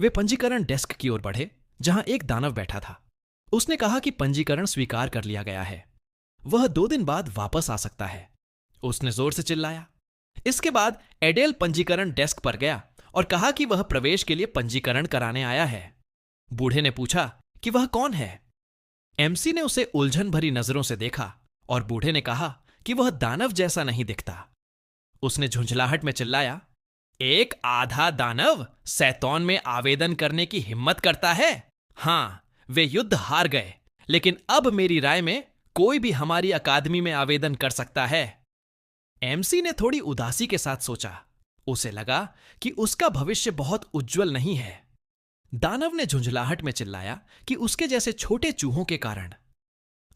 वे पंजीकरण डेस्क की ओर बढ़े जहां एक दानव बैठा था। उसने कहा कि पंजीकरण स्वीकार कर लिया गया है। वह 2 दिन बाद वापस आ सकता है। उसने जोर से चिल्लाया। इसके बाद एडेल पंजीकरण डेस्क पर गया और कहा कि वह प्रवेश के लिए पंजीकरण कराने आया है। बूढ़े ने पूछा कि वह कौन है। एमसी ने उसे उलझन भरी नजरों से देखा और बूढ़े ने कहा कि वह दानव जैसा नहीं दिखता। उसने झुंझलाहट में चिल्लाया, एक आधा दानव सैतौन में आवेदन करने की हिम्मत करता है? हां, वे युद्ध हार गए, लेकिन अब मेरी राय में कोई भी हमारी अकादमी में आवेदन कर सकता है। एमसी ने थोड़ी उदासी के साथ सोचा। उसे लगा कि उसका भविष्य बहुत उज्जवल नहीं है। दानव ने झुंझलाहट में चिल्लाया कि उसके जैसे छोटे चूहों के कारण।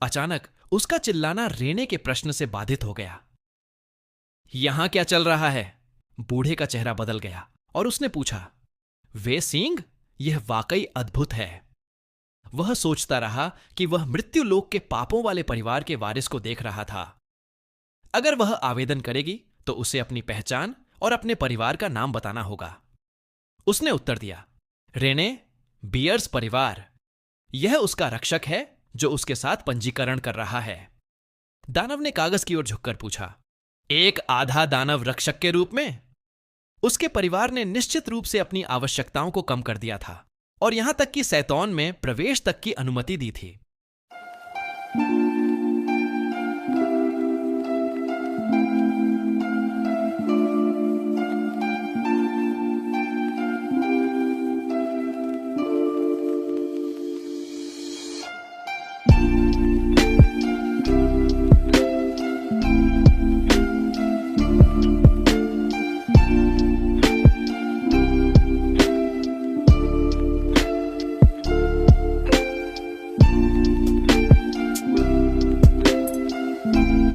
अचानक उसका चिल्लाना रेने के प्रश्न से बाधित हो गया। यहां क्या चल रहा है? बूढ़े का चेहरा बदल गया और उसने पूछा, वे सींग? यह वाकई अद्भुत है। वह सोचता रहा कि वह मृत्यु लोक के पापों वाले परिवार के वारिस को देख रहा था। अगर वह आवेदन करेगी तो उसे अपनी पहचान और अपने परिवार का नाम बताना होगा। उसने उत्तर दिया, रेने, बियर्स परिवार। यह उसका रक्षक है जो उसके साथ पंजीकरण कर रहा है। दानव ने कागज की ओर झुककर पूछा, एक आधा दानव रक्षक के रूप में? उसके परिवार ने निश्चित रूप से अपनी आवश्यकताओं को कम कर दिया था और यहां तक कि सैतौन में प्रवेश तक की अनुमति दी थी।